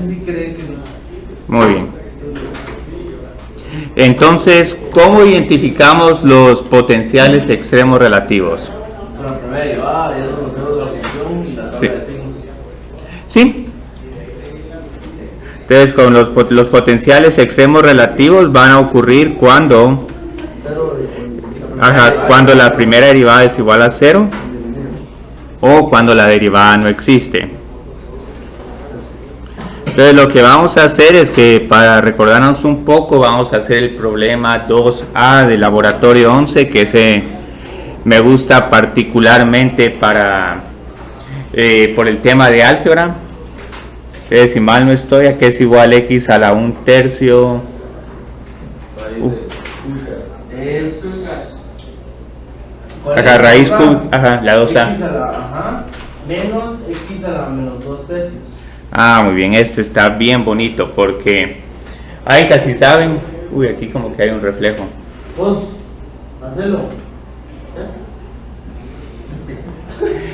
sí cree que no. Muy bien. Entonces, ¿cómo identificamos los potenciales extremos relativos? Con la primera derivada, ya conocemos la función y la tabla de signos. Sí. Entonces, con los potenciales extremos relativos van a ocurrir cuando la primera derivada es igual a 0 o cuando la derivada no existe. Entonces lo que vamos a hacer es que, para recordarnos un poco, vamos a hacer el problema 2A del laboratorio 11, que ese me gusta particularmente para por el tema de álgebra. Entonces, si mal no estoy, aquí es igual x a la 1/3 Es acá raíz cúbica, la 2A. X a la, menos x a la menos 2/3. Ah, muy bien, esto está bien bonito porque, ay, casi saben, uy, aquí como que hay un reflejo. Pues, hacelo.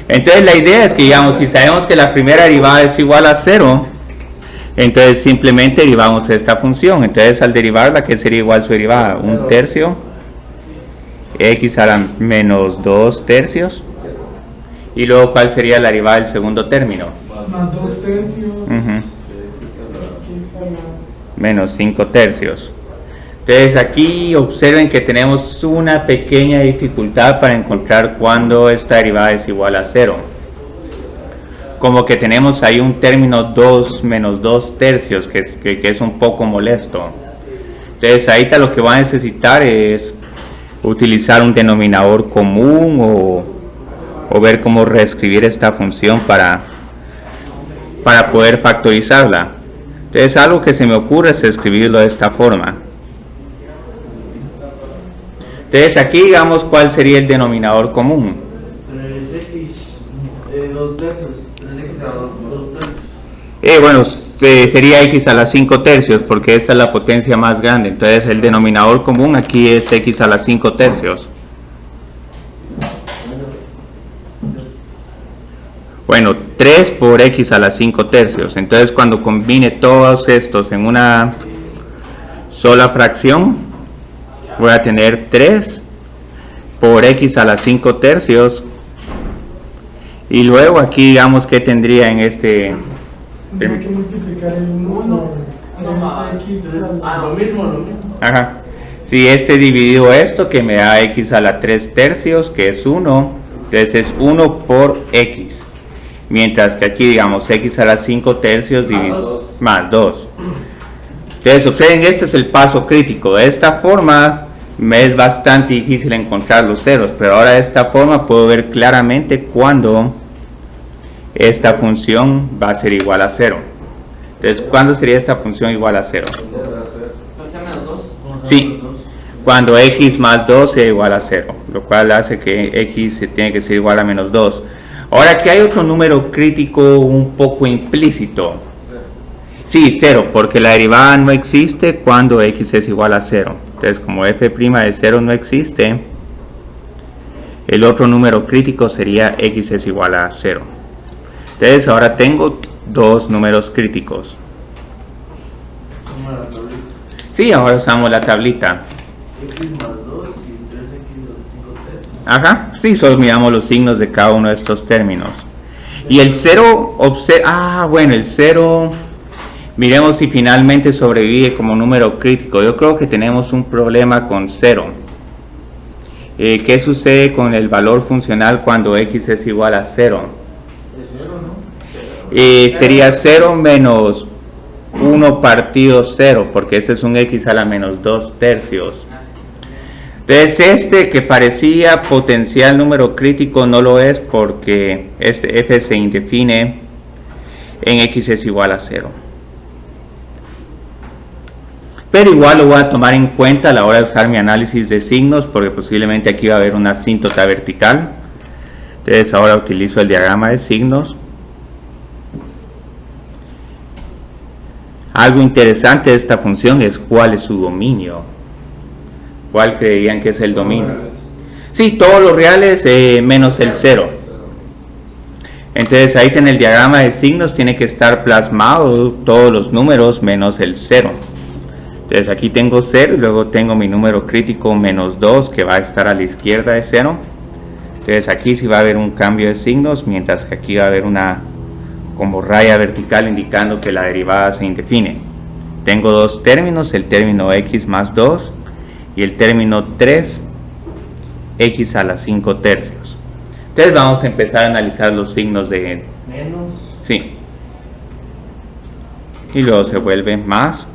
Entonces la idea es que, digamos, si sabemos que la primera derivada es igual a 0, entonces simplemente derivamos esta función. Entonces al derivarla, ¿qué sería igual su derivada? 1/3 x a la menos 2/3. Y luego, ¿cuál sería la derivada del segundo término? Más 2/3. Menos 5/3. Entonces aquí observen que tenemos una pequeña dificultad para encontrar cuándo esta derivada es igual a 0. Como que tenemos ahí un término 2 menos 2/3 que es un poco molesto. Entonces ahorita lo que va a necesitar es utilizar un denominador común o ver cómo reescribir esta función para poder factorizarla. Entonces algo que se me ocurre es escribirlo de esta forma. Entonces aquí digamos cuál sería el denominador común. 3x 2/3, 3x a la 2/3. Bueno, sería x a la 5/3 porque esta es la potencia más grande. Entonces el denominador común aquí es x a la 5/3. Bueno, 3 por x a la 5/3. Entonces cuando combine todos estos en una sola fracción, voy a tener 3 por x a la 5/3. Y luego aquí digamos que tendría en este... Tendría que multiplicar el 1 Lo mismo. Ajá. Si este dividido esto, que me da x a la 3/3, que es 1, entonces es 1 por x. Mientras que aquí digamos x a la 5/3 dividido más 2. Entonces observen, este es el paso crítico. De esta forma me es bastante difícil encontrar los ceros, pero ahora de esta forma puedo ver claramente cuándo esta función va a ser igual a 0. Entonces, ¿cuándo sería esta función igual a 0? Sí, cuando x más 2 sea igual a 0, lo cual hace que x tiene que ser igual a menos 2. Ahora aquí hay otro número crítico un poco implícito. Sí, 0, porque la derivada no existe cuando x es igual a 0. Entonces, como f' de 0 no existe, el otro número crítico sería x es igual a 0. Entonces, ahora tengo dos números críticos. Sí, ahora usamos la tablita. X más 2 y 3x 5/3. Ajá, sí, solo miramos los signos de cada uno de estos términos. Y el 0, bueno, el 0, miremos si finalmente sobrevive como número crítico. Yo creo que tenemos un problema con 0. ¿Qué sucede con el valor funcional cuando x es igual a 0? Es 0, ¿no? Sería 0 menos 1 partido 0, porque este es un x a la menos 2/3. Entonces este que parecía potencial número crítico no lo es, porque este f se indefine en x es igual a 0. Pero igual lo voy a tomar en cuenta a la hora de usar mi análisis de signos, porque posiblemente aquí va a haber una asíntota vertical. Entonces ahora utilizo el diagrama de signos. Algo interesante de esta función es cuál es su dominio. ¿Cuál creían que es el dominio? Sí, todos los reales menos el 0. Entonces ahí en el diagrama de signos tiene que estar plasmado todos los números menos el 0. Entonces aquí tengo 0 y luego tengo mi número crítico menos 2 que va a estar a la izquierda de 0. Entonces aquí sí va a haber un cambio de signos, mientras que aquí va a haber una como raya vertical indicando que la derivada se indefine. Tengo dos términos, el término x más 2 y el término 3 x a la 5 tercios. Entonces vamos a empezar a analizar los signos de Menos. sí. Y luego se vuelve más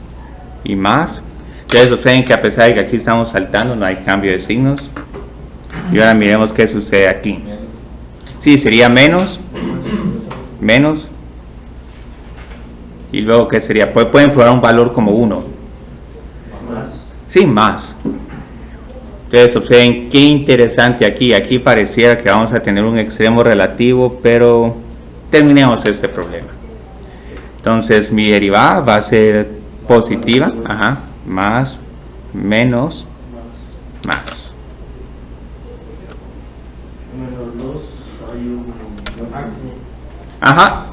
y más. Entonces observen que a pesar de que aquí estamos saltando, no hay cambio de signos. Y ahora miremos qué sucede aquí. Sí, sería menos, menos. Y luego qué sería, pueden probar un valor como 1. Más. Sí, más. Entonces observen qué interesante aquí. Aquí pareciera que vamos a tener un extremo relativo, pero terminemos este problema. Entonces mi derivada va a ser positiva, ajá, más, menos, más. Menos 2 hay un máximo. Ajá,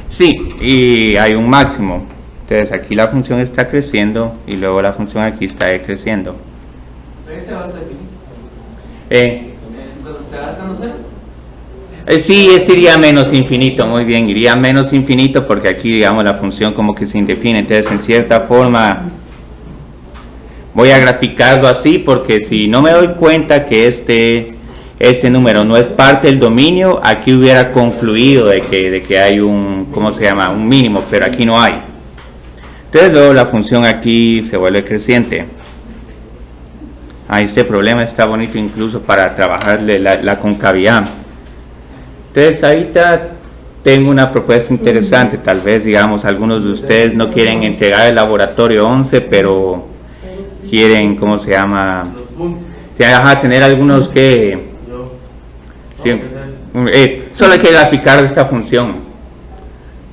sí, y hay un máximo. Entonces aquí la función está creciendo y luego la función aquí está decreciendo. ¿Se va hasta aquí? Entonces, ¿se va hasta no ser? Sí, este iría menos infinito, muy bien, iría menos infinito porque aquí, digamos, la función como que se indefine. Entonces, en cierta forma, voy a graficarlo así porque si no me doy cuenta que este número no es parte del dominio, aquí hubiera concluido de que hay un, ¿cómo se llama?, un mínimo, pero aquí no hay. Entonces, luego la función aquí se vuelve creciente. Este problema está bonito incluso para trabajarle la concavidad. Entonces ahorita tengo una propuesta interesante. Tal vez, digamos, algunos de ustedes no quieren entregar el laboratorio 11, pero quieren, ¿cómo se llama? Los puntos. Tener algunos que... Yo. Sí, solo hay que graficar esta función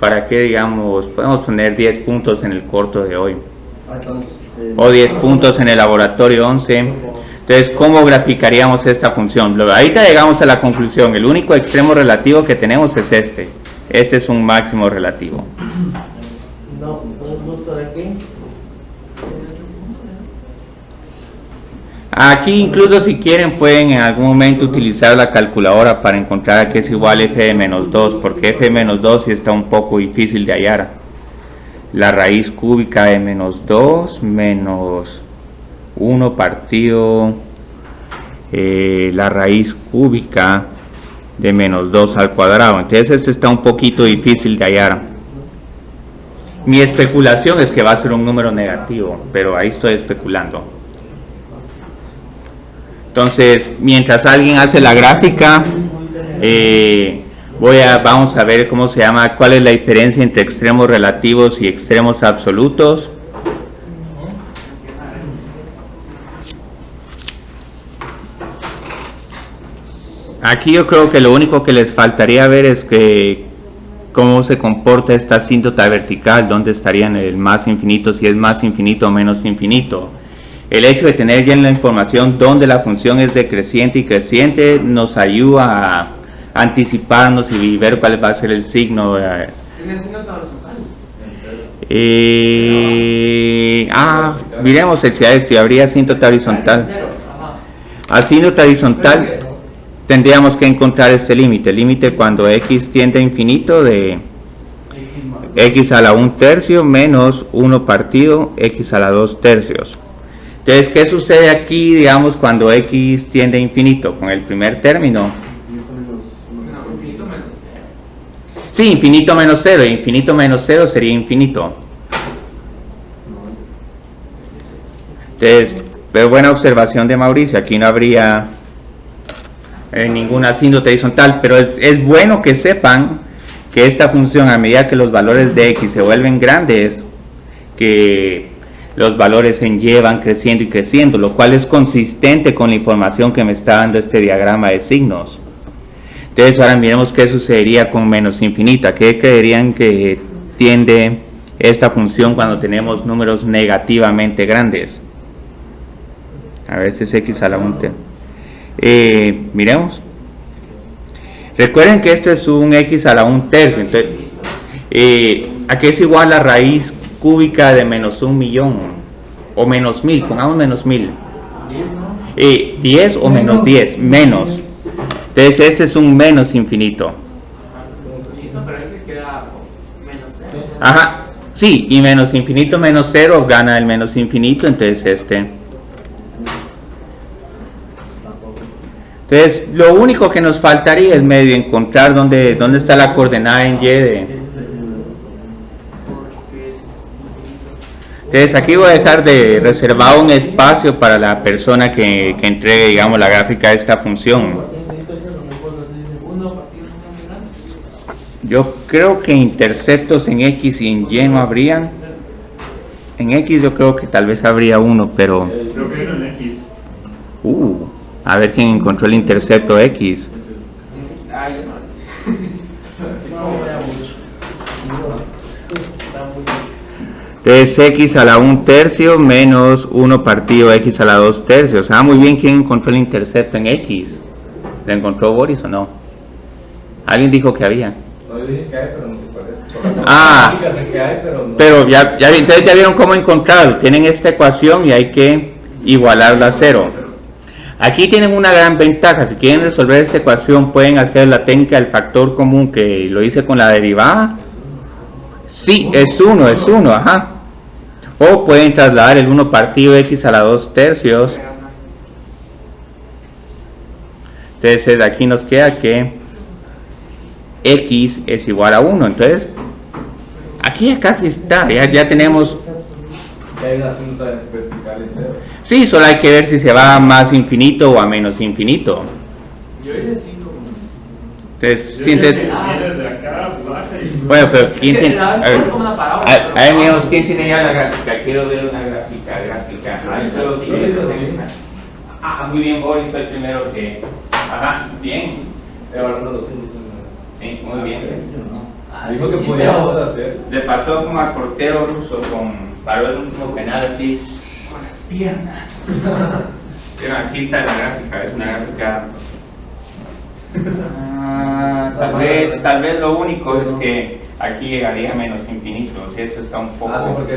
para que, digamos, podemos poner 10 puntos en el corto de hoy o 10 puntos en el laboratorio 11. Entonces, ¿cómo graficaríamos esta función? Luego, ahorita llegamos a la conclusión, el único extremo relativo que tenemos es este es un máximo relativo. No, podemos por aquí. Aquí incluso si quieren pueden en algún momento utilizar la calculadora para encontrar que es igual f de menos 2, porque f de menos 2 sí está un poco difícil de hallar. La raíz cúbica de menos 2 menos 1 partido la raíz cúbica de menos 2 al cuadrado. Entonces este está un poquito difícil de hallar. Mi especulación es que va a ser un número negativo, pero ahí estoy especulando. Entonces, mientras alguien hace la gráfica, vamos a ver cómo se llama, cuál es la diferencia entre extremos relativos y extremos absolutos. Aquí yo creo que lo único que les faltaría ver es que cómo se comporta esta asíntota vertical, dónde estarían el más infinito, si es más infinito o menos infinito. El hecho de tener ya en la información donde la función es decreciente y creciente nos ayuda a anticiparnos y ver cuál va a ser el signo. En el signo horizontal. Miremos si habría asíntota horizontal. Asíntota horizontal tendríamos que encontrar este límite. El límite cuando x tiende a infinito de x a la 1 tercio menos 1 partido x a la 2 tercios. Entonces, ¿qué sucede aquí, digamos, cuando x tiende a infinito? Con el primer término. No, infinito menos 0. Sí, infinito menos 0. Infinito menos 0 sería infinito. Entonces, buena observación de Mauricio. Aquí no habría ninguna asíntota horizontal, pero es bueno que sepan que esta función, a medida que los valores de x se vuelven grandes, que los valores en y van creciendo y creciendo, lo cual es consistente con la información que me está dando este diagrama de signos. Entonces ahora miremos qué sucedería con menos infinita. ¿Qué creerían que tiende esta función cuando tenemos números negativamente grandes? A veces x a la 1. Miremos. Recuerden que esto es un x a la 1/3. Entonces, ¿a qué es igual la raíz cúbica de menos 1.000.000? O menos 1000, pongamos menos 1000. 10 o menos 10, menos. Entonces este es un menos infinito. Pero ese queda menos 0. Ajá, sí, y menos infinito menos 0 gana el menos infinito, entonces este. Entonces lo único que nos faltaría es medio encontrar dónde está la coordenada en y de. Entonces aquí voy a dejar de reservado un espacio para la persona que entregue, digamos, la gráfica de esta función. Yo creo que interceptos en X y en Y no habrían. En X yo creo que tal vez habría uno, pero... Creo que hay uno en X. A ver quién encontró el intercepto X. Ah, yo no. Entonces x a la 1/3 menos 1 partido x a la 2/3. Ah, muy bien, ¿quién encontró el intercepto en X? ¿Lo encontró Boris o no? Alguien dijo que había. No, yo dije que hay, pero no sé cuál es. Ah, Sé que hay, pero no. pero entonces ya vieron cómo encontrarlo. Tienen esta ecuación y hay que igualarla a 0. Aquí tienen una gran ventaja. Si quieren resolver esta ecuación, pueden hacer la técnica del factor común que lo hice con la derivada. Sí, es 1, ajá. O pueden trasladar el 1 partido x a la 2/3. Entonces aquí nos queda que x es igual a 1. Entonces aquí ya casi está, ya tenemos. Hay una cinta vertical en 0. Sí, solo hay que ver si se va a más infinito o a menos infinito. Yo hice 5. Entonces, Yo sientes. creo que viene de acá, baja y... Bueno, pero ¿quién tiene? A ver, como una parábola. A ver, miremos, ¿quién tiene ya la gráfica? Quiero ver una gráfica. Muy bien, Boris, fue el primero que... Ajá, bien. Sí, muy bien. Dijo que podíamos hacer. Le pasó como a portero ruso paró el último penal así con las piernas. Pero aquí está la gráfica, es una gráfica. Tal vez lo único es que aquí llegaría a menos infinito, si esto está un poco... porque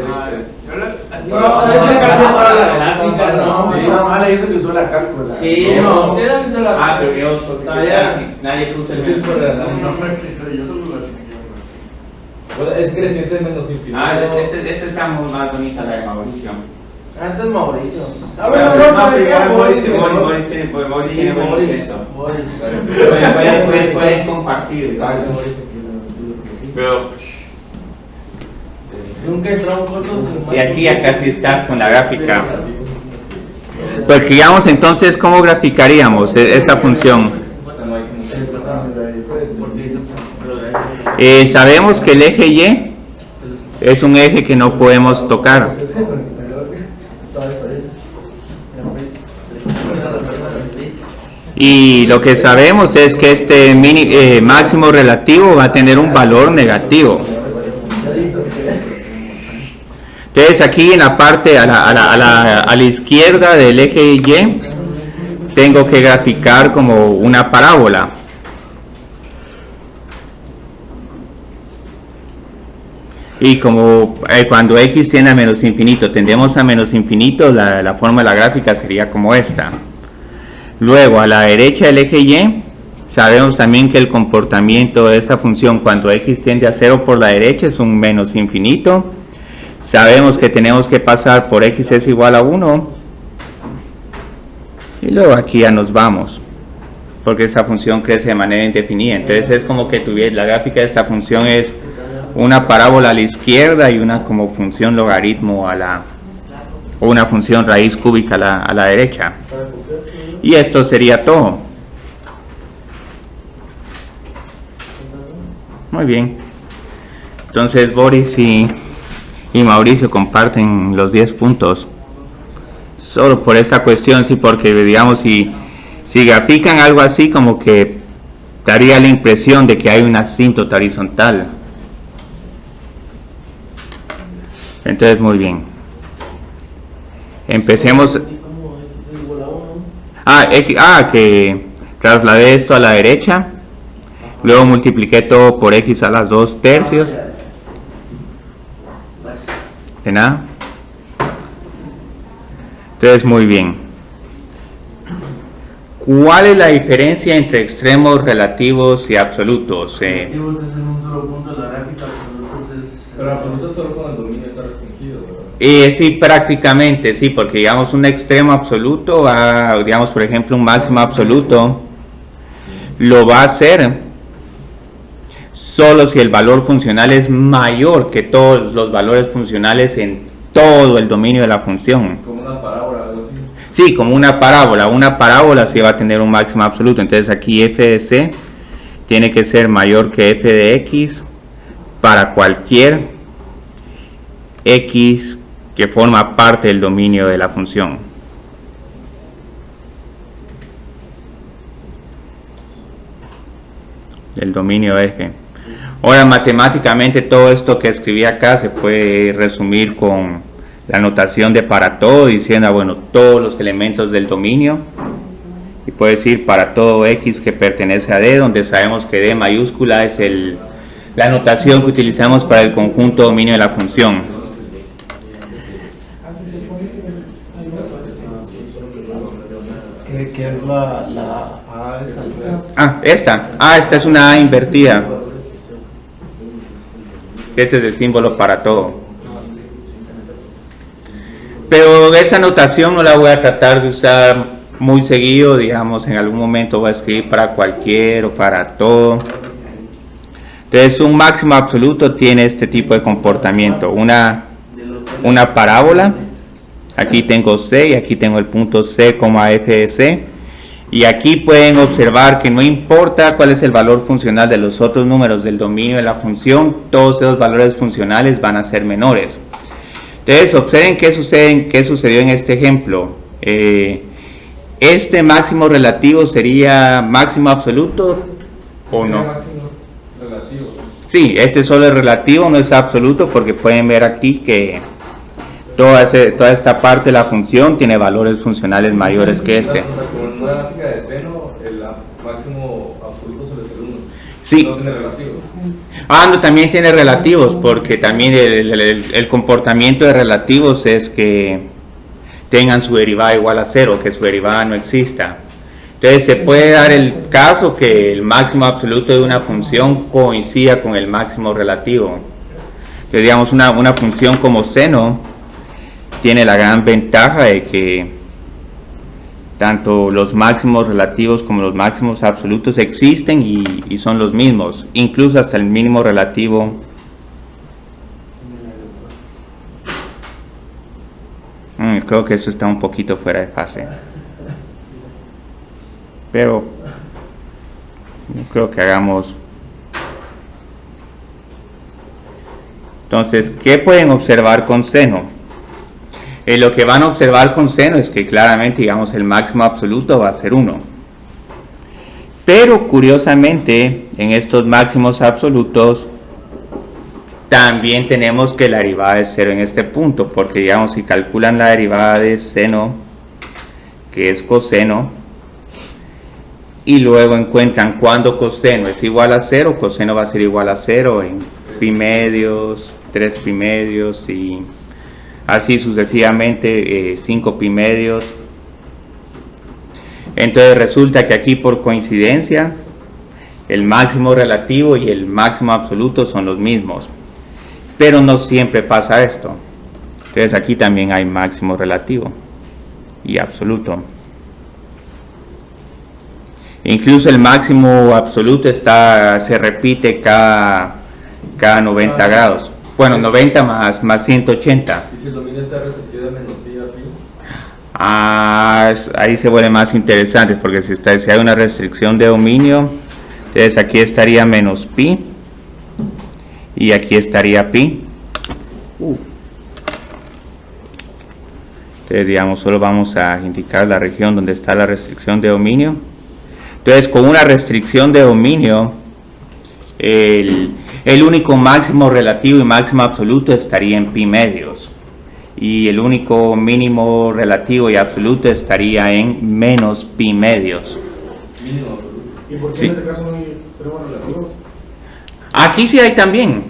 Así no, ese cambio para la gráfica, no. Sí, no, mala, eso que usó la cálcula. Sí, no. Usted ha visto la. pero yo nadie usa el mismo. No, es que yo solo la chequeo. Es creciente de menos infinito. Este está más bonita la de Mauricio. Antes Mauricio. Boris tiene buen ingreso. Pueden compartir. Pero Nunca entró a un corto sin. y aquí ya casi está con la gráfica. Pues digamos entonces cómo graficaríamos esta función. Sabemos que el eje Y es un eje que no podemos tocar. Y lo que sabemos es que este máximo relativo va a tener un valor negativo. Entonces aquí en la parte a la izquierda del eje Y tengo que graficar como una parábola. Y como cuando x tiende a menos infinito, tendemos a menos infinito, la forma de la gráfica sería como esta. Luego a la derecha del eje Y, sabemos también que el comportamiento de esta función cuando x tiende a 0 por la derecha es un menos infinito. Sabemos que tenemos que pasar por x es igual a 1. Y luego aquí ya nos vamos, porque esa función crece de manera indefinida. Entonces es como que la gráfica de esta función es una parábola a la izquierda y una como función logaritmo o una función raíz cúbica a la derecha. Y esto sería todo. Muy bien. Entonces Boris y Mauricio comparten los 10 puntos. Solo por esta cuestión, sí, porque digamos si grafican algo así como que daría la impresión de que hay una asíntota horizontal. Entonces muy bien. Empecemos. Que trasladé esto a la derecha. Luego multipliqué todo por x a las 2 tercios. De nada. Entonces, muy bien. ¿Cuál es la diferencia entre extremos relativos y absolutos? Relativos es en un solo punto de la gráfica, absolutos es... Pero absoluto solo cuando el dominio está restringido, ¿verdad? Sí, prácticamente, sí, porque digamos un extremo absoluto, digamos por ejemplo un máximo absoluto, lo va a hacer solo si el valor funcional es mayor que todos los valores funcionales en todo el dominio de la función. Como una parábola, algo así. Sí, como una parábola sí va a tener un máximo absoluto, entonces aquí f de c tiene que ser mayor que f de x para cualquier x que forma parte del dominio de la función. Del dominio f. Ahora, matemáticamente todo esto que escribí acá se puede resumir con la notación de para todo, diciendo, bueno, todos los elementos del dominio, y puede decir para todo x que pertenece a D, donde sabemos que D mayúscula es la notación que utilizamos para el conjunto dominio de la función. ¿Qué es la A esa? Esta es una A invertida. Este es el símbolo para todo. Pero esa notación no la voy a tratar de usar muy seguido, digamos, en algún momento voy a escribir para cualquier o para todo. Entonces un máximo absoluto tiene este tipo de comportamiento, una parábola, aquí tengo C y aquí tengo el punto C como f de C, y aquí pueden observar que no importa cuál es el valor funcional de los otros números del dominio de la función, todos esos valores funcionales van a ser menores. Entonces observen qué sucedió en este ejemplo. Este máximo relativo sería máximo absoluto o no. Máximo relativo. Sí, este solo es relativo, no es absoluto, porque pueden ver aquí que toda esta parte de la función tiene valores funcionales mayores que este. Como en una gráfica de seno, el máximo absoluto suele ser 1. Sí. No tiene relativos. No, también tiene relativos, porque también el comportamiento de relativos es que tengan su derivada igual a 0, que su derivada no exista. Entonces se puede dar el caso que el máximo absoluto de una función coincida con el máximo relativo. Entonces, digamos, una función como seno tiene la gran ventaja de que tanto los máximos relativos como los máximos absolutos existen y son los mismos, incluso hasta el mínimo relativo. Creo que eso está un poquito fuera de fase, pero creo que hagamos. Entonces, ¿qué pueden observar con seno? Lo que van a observar con seno es que claramente, digamos, el máximo absoluto va a ser 1. Pero curiosamente, en estos máximos absolutos, también tenemos que la derivada es 0 en este punto, porque digamos, si calculan la derivada de seno, que es coseno, y luego encuentran cuando coseno es igual a 0, coseno va a ser igual a 0 en pi medios, 3 pi medios y así sucesivamente 5 pi medios. Entonces resulta que aquí por coincidencia el máximo relativo y el máximo absoluto son los mismos, pero no siempre pasa esto. Entonces aquí también hay máximo relativo y absoluto. Incluso el máximo absoluto se repite cada 90 grados. Bueno, 90 más 180. ¿Y si el dominio está restringido a menos pi a pi? Ahí se vuelve más interesante, porque si hay una restricción de dominio, entonces aquí estaría menos pi y aquí estaría pi. Entonces, digamos, solo vamos a indicar la región donde está la restricción de dominio. Entonces, con una restricción de dominio, el único máximo relativo y máximo absoluto estaría en pi medios, y el único mínimo relativo y absoluto estaría en menos pi medios. Mínimo absoluto. ¿Y por qué Sí. en este caso no hay extremo relativo? Aquí sí hay también.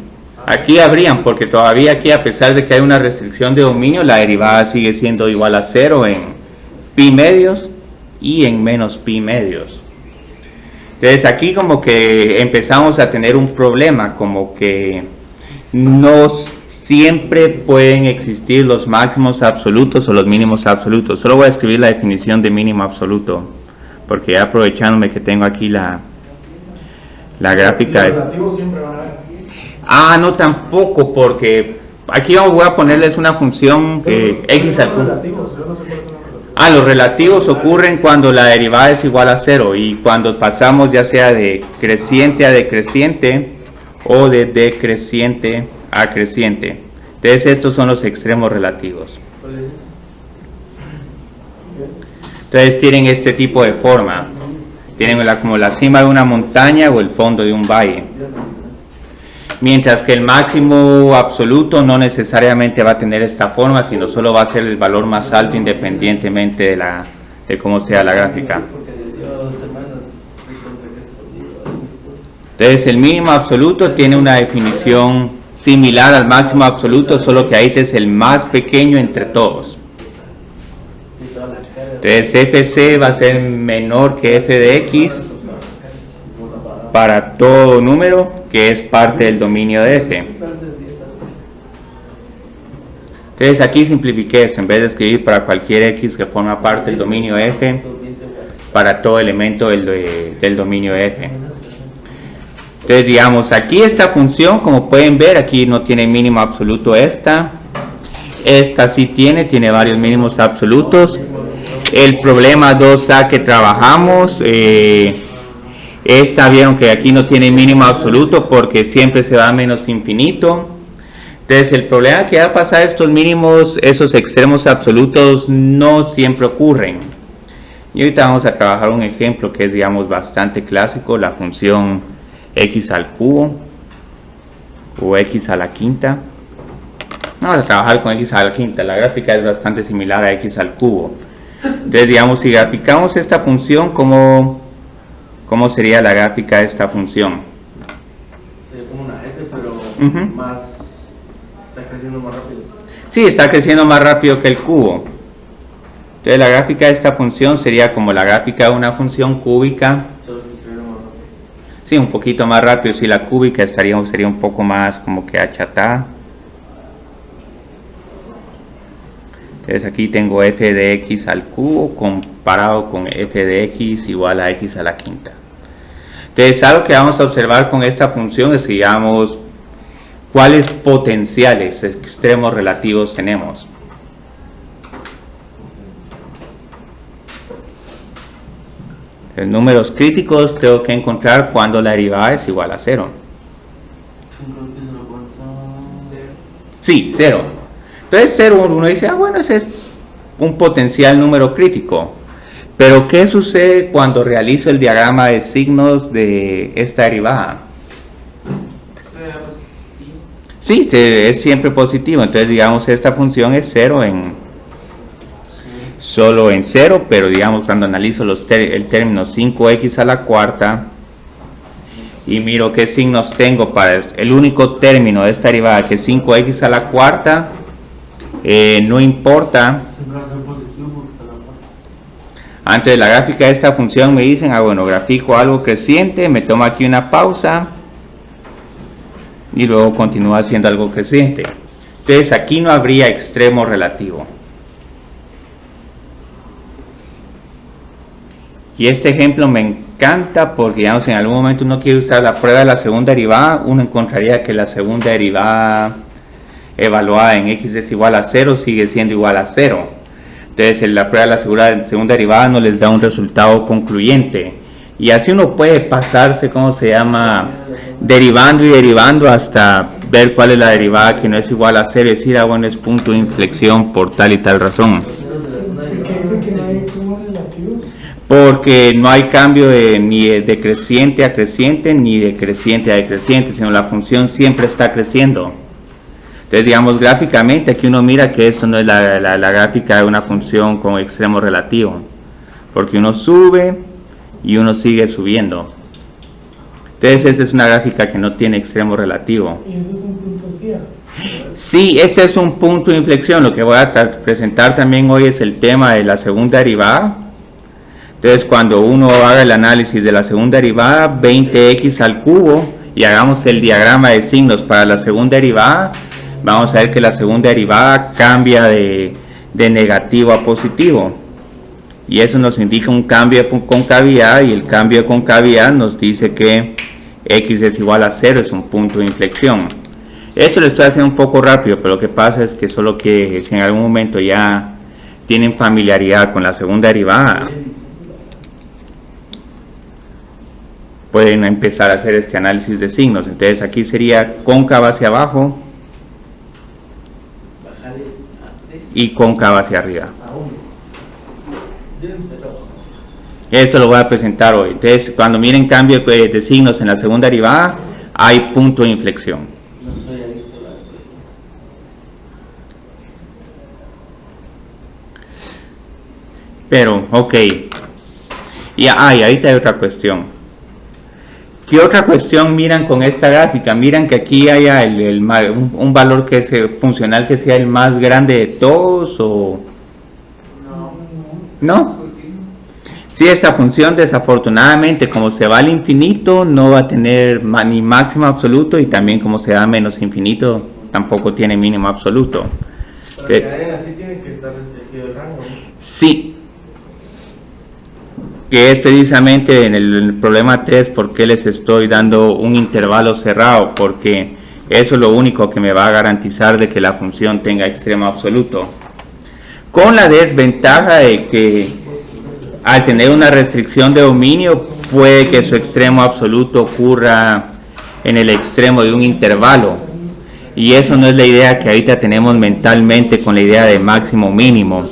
Aquí habrían, porque todavía aquí, a pesar de que hay una restricción de dominio, la derivada sigue siendo igual a 0 en pi medios y en menos pi medios. Entonces aquí como que empezamos a tener un problema, como que no siempre pueden existir los máximos absolutos o los mínimos absolutos. Solo voy a escribir la definición de mínimo absoluto, porque ya aprovechándome que tengo aquí la gráfica. Los relativos siempre van a haber. Ah, no, tampoco, porque aquí voy a ponerles una función x al cubo. Relativos, yo no sé cuáles son los relativos. Ah, los relativos ocurren cuando la derivada es igual a 0 y cuando pasamos ya sea de creciente a decreciente o de decreciente a creciente. Entonces estos son los extremos relativos. Entonces tienen este tipo de forma. Tienen como la cima de una montaña o el fondo de un valle. Mientras que el máximo absoluto no necesariamente va a tener esta forma, sino solo va a ser el valor más alto independientemente de cómo sea la gráfica. Entonces el mínimo absoluto tiene una definición similar al máximo absoluto, solo que ahí es el más pequeño entre todos. Entonces fc va a ser menor que f de x para todo número que es parte del dominio de f. Entonces aquí simplifiqué esto, en vez de escribir para cualquier x que forma parte del dominio de f, para todo elemento del dominio de f. Entonces digamos, aquí esta función, como pueden ver, aquí no tiene mínimo absoluto esta sí tiene varios mínimos absolutos. El problema 2a que trabajamos, esta vieron que aquí no tiene mínimo absoluto porque siempre se va a menos infinito. Entonces el problema que va a pasar, estos mínimos, esos extremos absolutos no siempre ocurren. Y ahorita vamos a trabajar un ejemplo que es, digamos, bastante clásico, la función x al cubo o x a la quinta. Vamos a trabajar con x a la quinta, la gráfica es bastante similar a x al cubo. Entonces digamos, si graficamos esta función, ¿cómo sería la gráfica de esta función? Sería como una S, pero más, está creciendo más rápido. Sí, está creciendo más rápido que el cubo. Entonces la gráfica de esta función sería como la gráfica de una función cúbica. Solo que creciendo más rápido. Sí, un poquito más rápido. Si la cúbica sería un poco más como que achatada. Entonces aquí tengo f de x al cubo comparado con f de x igual a x a la quinta. Entonces algo que vamos a observar con esta función es, digamos, cuáles potenciales extremos relativos tenemos. En números críticos tengo que encontrar cuando la derivada es igual a 0. Sí, 0. Entonces 0, uno dice, bueno, ese es un potencial número crítico. Pero ¿qué sucede cuando realizo el diagrama de signos de esta derivada? Sí, es siempre positivo. Entonces digamos esta función es 0 solo en 0, pero digamos cuando analizo el término 5x a la cuarta y miro qué signos tengo para el único término de esta derivada, que es 5x a la cuarta, no importa. Antes de la gráfica de esta función me dicen, bueno, grafico algo creciente, me tomo aquí una pausa y luego continúo haciendo algo creciente. Entonces aquí no habría extremo relativo. Y este ejemplo me encanta porque, digamos, en algún momento uno quiere usar la prueba de la segunda derivada, uno encontraría que la segunda derivada evaluada en x es igual a 0 sigue siendo igual a 0. Entonces en la prueba de la segunda derivada no les da un resultado concluyente. Y así uno puede pasarse, ¿cómo se llama? Derivando y derivando hasta ver cuál es la derivada que no es igual a 0 y decir, bueno, es punto de inflexión por tal y tal razón. Porque no hay cambio ni de decreciente a creciente ni de creciente a decreciente, sino la función siempre está creciendo. Entonces, digamos, gráficamente aquí uno mira que esto no es la gráfica de una función con extremo relativo, porque uno sube y uno sigue subiendo. Entonces esa es una gráfica que no tiene extremo relativo. Y eso es un punto C. Sí, este es un punto de inflexión. Lo que voy a presentar también hoy es el tema de la segunda derivada. Entonces cuando uno haga el análisis de la segunda derivada, 20x al cubo, y hagamos el diagrama de signos para la segunda derivada, vamos a ver que la segunda derivada cambia de negativo a positivo. Y eso nos indica un cambio de concavidad, y el cambio de concavidad nos dice que x es igual a 0, es un punto de inflexión. Esto lo estoy haciendo un poco rápido, pero lo que pasa es que solo que si en algún momento ya tienen familiaridad con la segunda derivada, pueden empezar a hacer este análisis de signos. Entonces aquí sería cóncava hacia abajo y cóncava hacia arriba. Esto lo voy a presentar hoy. Entonces cuando miren cambio de signos en la segunda derivada, hay punto de inflexión. Pero, ok. Y ahorita hay otra cuestión. ¿Qué otra cuestión miran con esta gráfica? Miran que aquí haya un valor que es funcional que sea el más grande de todos, o ¿no? Si esta función desafortunadamente, como se va al infinito, no va a tener ni máximo absoluto, y también como se da menos infinito, tampoco tiene mínimo absoluto. Para que hayan así tiene que estar restringido el rango, ¿no? Sí, que es precisamente en el problema 3 porque les estoy dando un intervalo cerrado, porque eso es lo único que me va a garantizar de que la función tenga extremo absoluto, con la desventaja de que al tener una restricción de dominio puede que su extremo absoluto ocurra en el extremo de un intervalo, y eso no es la idea que ahorita tenemos mentalmente con la idea de máximo mínimo.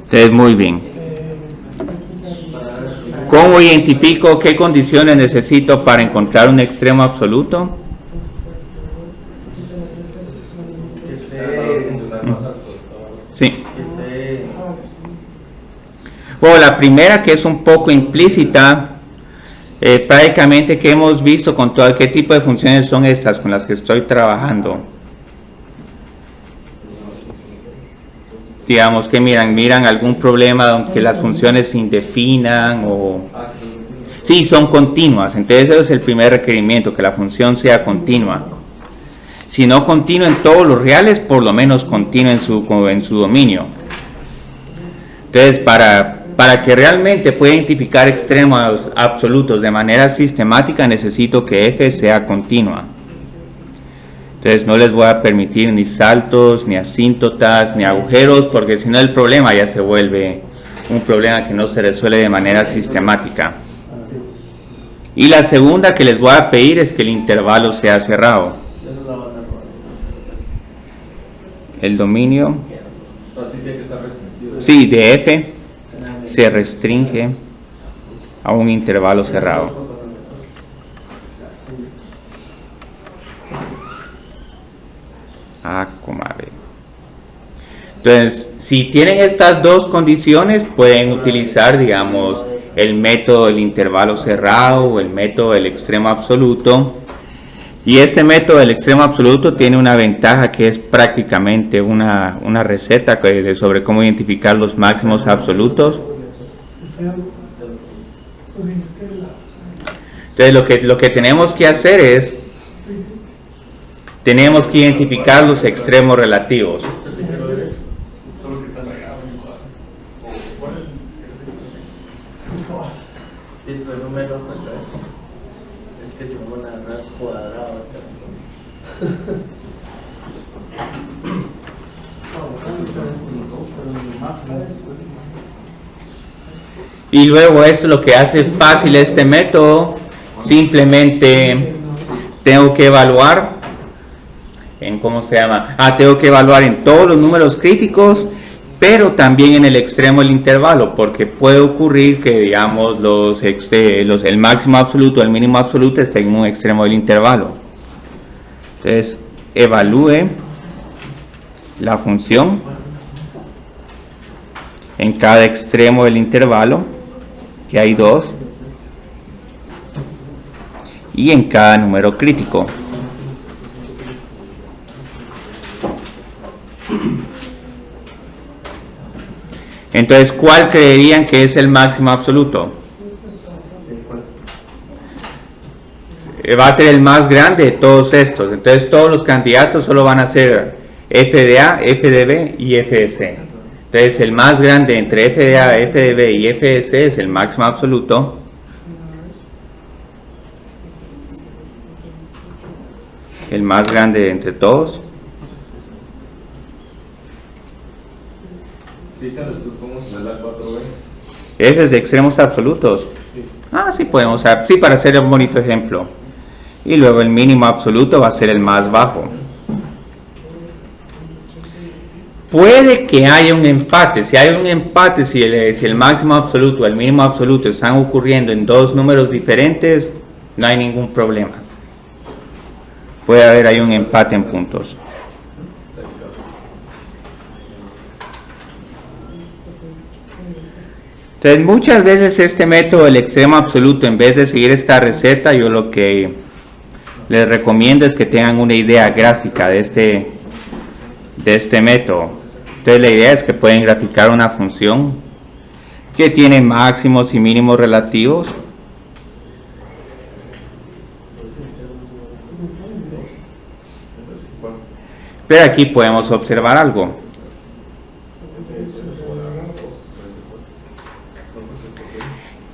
Entonces, muy bien. ¿Cómo identifico qué condiciones necesito para encontrar un extremo absoluto? Sí. Bueno, la primera, que es un poco implícita, prácticamente que hemos visto con todo qué tipo de funciones son estas con las que estoy trabajando. Digamos que miran algún problema donde las funciones se indefinan o... Sí, son continuas. Entonces ese es el primer requerimiento, que la función sea continua. Si no continua en todos los reales, por lo menos continua en su dominio. Entonces para que realmente pueda identificar extremos absolutos de manera sistemática, necesito que f sea continua. Entonces no les voy a permitir ni saltos, ni asíntotas, ni agujeros, porque si no el problema ya se vuelve un problema que no se resuelve de manera sistemática. Y la segunda que les voy a pedir es que el intervalo sea cerrado. El dominio, sí, de f se restringe a un intervalo cerrado. B. Entonces, si tienen estas dos condiciones, pueden utilizar, digamos, el método del intervalo cerrado o el método del extremo absoluto. Y este método del extremo absoluto tiene una ventaja, que es prácticamente una receta sobre cómo identificar los máximos absolutos. Entonces lo que tenemos que hacer es, tenemos que identificar los extremos relativos. Y luego esto es lo que hace fácil este método. Simplemente tengo que evaluar en tengo que evaluar en todos los números críticos, pero también en el extremo del intervalo, porque puede ocurrir que, digamos, el máximo absoluto, el mínimo absoluto estén en un extremo del intervalo. Entonces evalúe la función en cada extremo del intervalo, que hay 2, y en cada número crítico. Entonces, ¿cuál creerían que es el máximo absoluto? Va a ser el más grande de todos estos. Entonces, todos los candidatos solo van a ser f de A, f de B y f de C. Entonces, el más grande entre f de A, f de B y f de C es el máximo absoluto. El más grande de entre todos. Ese es de extremos absolutos. Ah, sí podemos, sí, para hacer un bonito ejemplo. Y luego el mínimo absoluto va a ser el más bajo. Puede que haya un empate. Si hay un empate, si el máximo absoluto o el mínimo absoluto están ocurriendo en dos números diferentes, no hay ningún problema. Puede haber ahí un empate en puntos. Entonces, muchas veces este método del extremo absoluto, en vez de seguir esta receta, yo lo que les recomiendo es que tengan una idea gráfica de este método. Entonces, la idea es que pueden graficar una función que tiene máximos y mínimos relativos. Pero aquí podemos observar algo.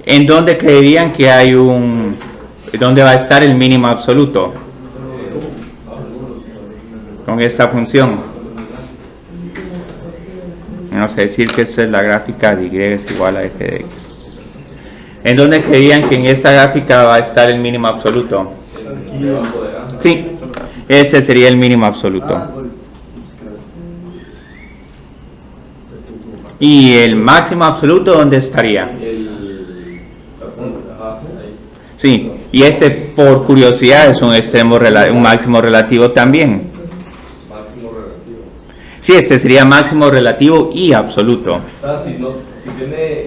¿En dónde creerían que hay dónde va a estar el mínimo absoluto? Con esta función. Vamos a decir que esta es la gráfica de y es igual a f de x. ¿En dónde creerían que en esta gráfica va a estar el mínimo absoluto? Sí, este sería el mínimo absoluto. ¿Y el máximo absoluto dónde estaría? Sí, y este, por curiosidad, es un máximo relativo también. Máximo relativo. Sí, este sería máximo relativo y absoluto. Si tiene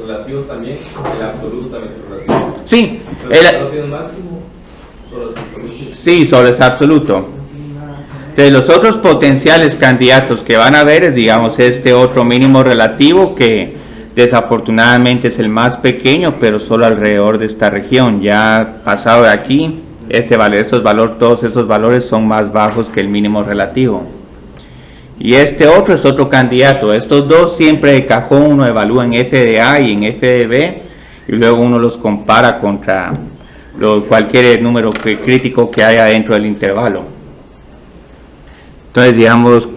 relativos también, el absoluto también es relativo. Sí, ¿No tiene máximo? Solo es absoluto. Sí, solo es absoluto. Entonces, los otros potenciales candidatos que van a ver es, digamos, este otro mínimo relativo que desafortunadamente es el más pequeño, pero solo alrededor de esta región. Ya pasado de aquí, todos estos valores son más bajos que el mínimo relativo. Y este otro es otro candidato. Estos dos siempre de cajón uno evalúa en f de A y en f de B, y luego uno los compara contra cualquier número crítico que haya dentro del intervalo. Entonces, digamos,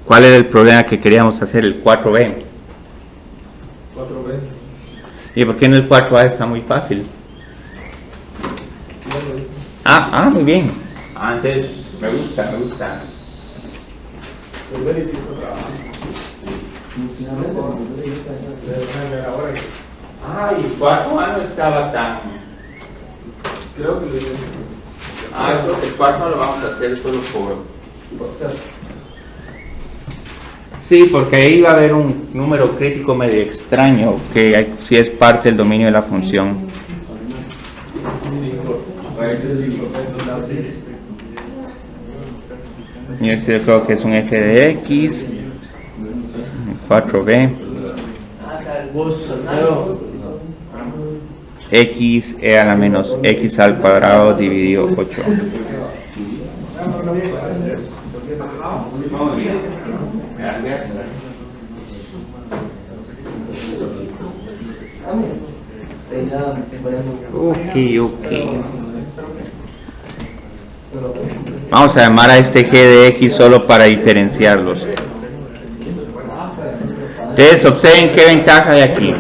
¿cuál era el problema que queríamos hacer? El 4b. ¿Y por qué no el 4a está muy fácil? Muy bien. Entonces, me gusta. Y el 4a no estaba tan... Creo que lo hice. El 4 lo vamos a hacer solo por... Sí, porque ahí va a haber un número crítico medio extraño que sí es parte del dominio de la función. Y este yo creo que es un f de x, 4b, x e a la menos x al cuadrado dividido 8. Ok. Vamos a llamar a este g de x solo para diferenciarlos. Entonces, observen qué ventaja hay aquí.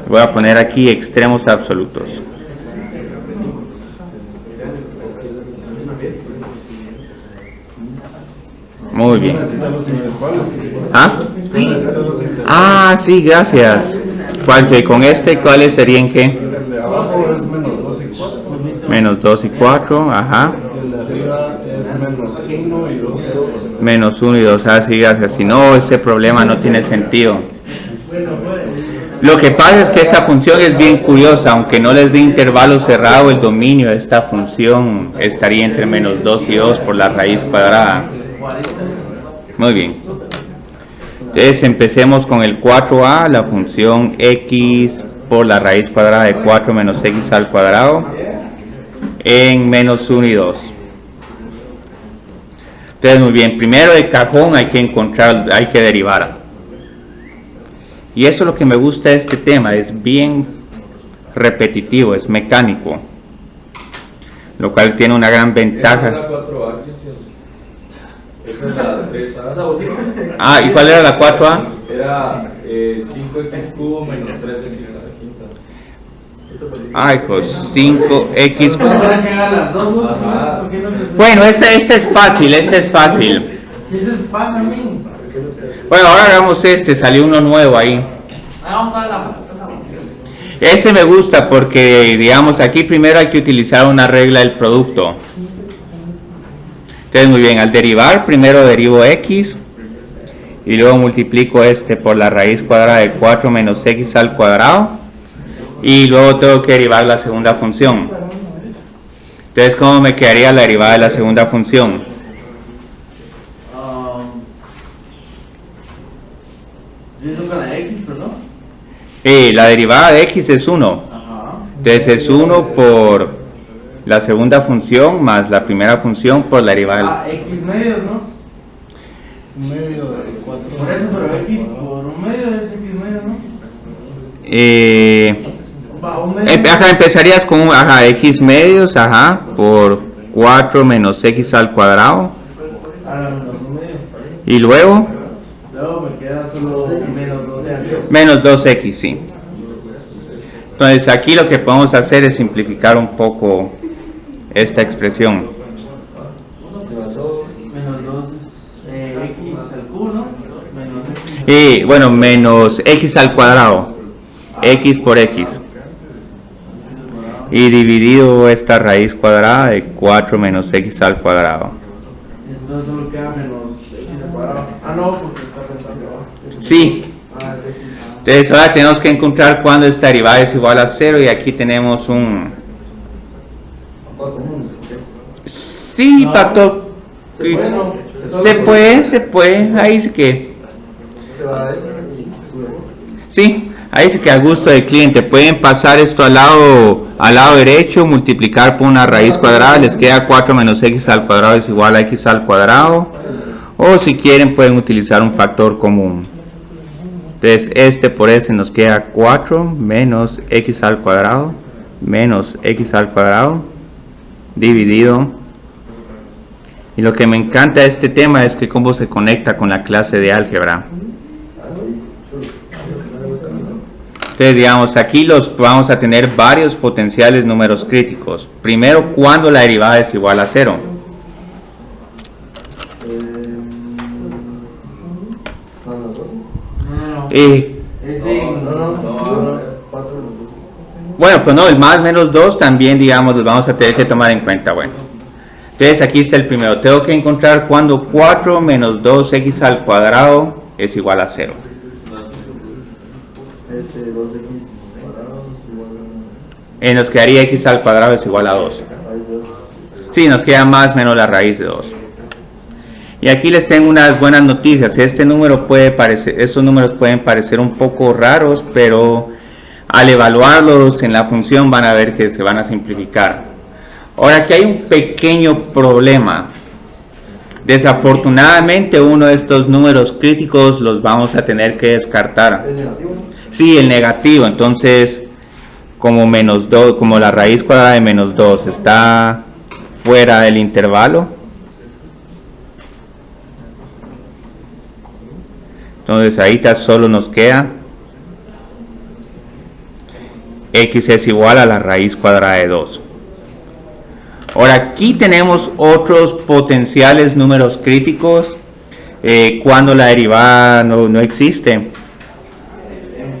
Voy a poner aquí extremos absolutos. Muy bien. Sí, gracias. Con ¿cuáles serían G? El de abajo es menos 2 y 4. Menos 2 y 4, ajá. El de arriba es menos 1 y 2. Menos 1 y 2, sí, gracias. Si no, este problema no tiene sentido. Lo que pasa es que esta función es bien curiosa, aunque no les dé intervalo cerrado, el dominio de esta función estaría entre menos 2 y 2 por la raíz cuadrada. Muy bien. Entonces empecemos con el 4a, la función x por la raíz cuadrada de 4 menos x al cuadrado en menos 1 y 2. Entonces muy bien, primero de cajón hay que derivar. Y eso es lo que me gusta de este tema, es bien repetitivo, es mecánico, lo cual tiene una gran ventaja. Esa es la 3A. Ah, ¿y cuál era la 4A? Era 5x cubo menos 3x a la quinta. Ay, pues 5x. Para que haga las dos, ¿no? Ajá. ¿Por qué no se- Bueno, este es fácil, este es fácil. Si ese es pan a mí. Bueno, ahora hagamos este, salió uno nuevo ahí. Vamos a la Este me gusta porque, digamos, aquí primero hay que utilizar una regla del producto. Entonces, muy bien, al derivar, primero derivo x y luego multiplico este por la raíz cuadrada de 4 menos x al cuadrado y luego tengo que derivar la segunda función. Entonces, ¿cómo me quedaría la derivada de la segunda función? Yo hice con la X, pero no. La derivada de x es 1. Ajá. Entonces es 1 por la segunda función más la primera función por la derivada. Ah, X medios, ¿no? Medio de 4. Por eso, pero X por un medio es X medio, ¿no? Va, un medio. Ajá, empezarías con x medios, por 4 menos x al cuadrado. Ah, no, un medio. Y luego Luego me queda solo menos 2. menos 2x, sí. Entonces aquí lo que podemos hacer es simplificar un poco esta expresión. Menos 2 es X al cubo, ¿no? Menos X. Bueno, menos x al cuadrado. X por x. Y dividido esta raíz cuadrada de 4 menos x al cuadrado. Entonces solo queda menos X al cuadrado. Ah, no, porque está restando abajo. Sí. Ah, es X. Entonces ahora tenemos que encontrar cuando esta derivada es igual a 0 y aquí tenemos un... Sí, No. factor... Bueno, Se puede, ahí sí que... Sí, ahí sí que a gusto del cliente. Pueden pasar esto al lado derecho, multiplicar por una raíz cuadrada, les queda 4 menos x al cuadrado es igual a x al cuadrado. O si quieren pueden utilizar un factor común. Entonces este por ese nos queda 4 menos x al cuadrado menos x al cuadrado dividido. Y lo que me encanta de este tema es que cómo se conecta con la clase de álgebra. Entonces digamos aquí vamos a tener varios potenciales números críticos. Primero, cuando la derivada es igual a 0. Bueno, pues no, el más menos 2 también, digamos, los vamos a tener que tomar en cuenta. Bueno, entonces aquí está el primero. Tengo que encontrar cuando 4 menos 2x al cuadrado es igual a 0. Nos quedaría x al cuadrado es igual a 2. Sí, nos queda más menos la raíz de 2. Y aquí les tengo unas buenas noticias. Estos números pueden parecer un poco raros, pero al evaluarlos en la función van a ver que se van a simplificar. Ahora aquí hay un pequeño problema. Desafortunadamente uno de estos números críticos los vamos a tener que descartar. ¿El negativo? Sí, el negativo. Entonces, como menos 2, como la raíz cuadrada de menos 2 está fuera del intervalo, entonces ahí solo nos queda x es igual a la raíz cuadrada de 2. Ahora aquí tenemos otros potenciales números críticos cuando la derivada no existe.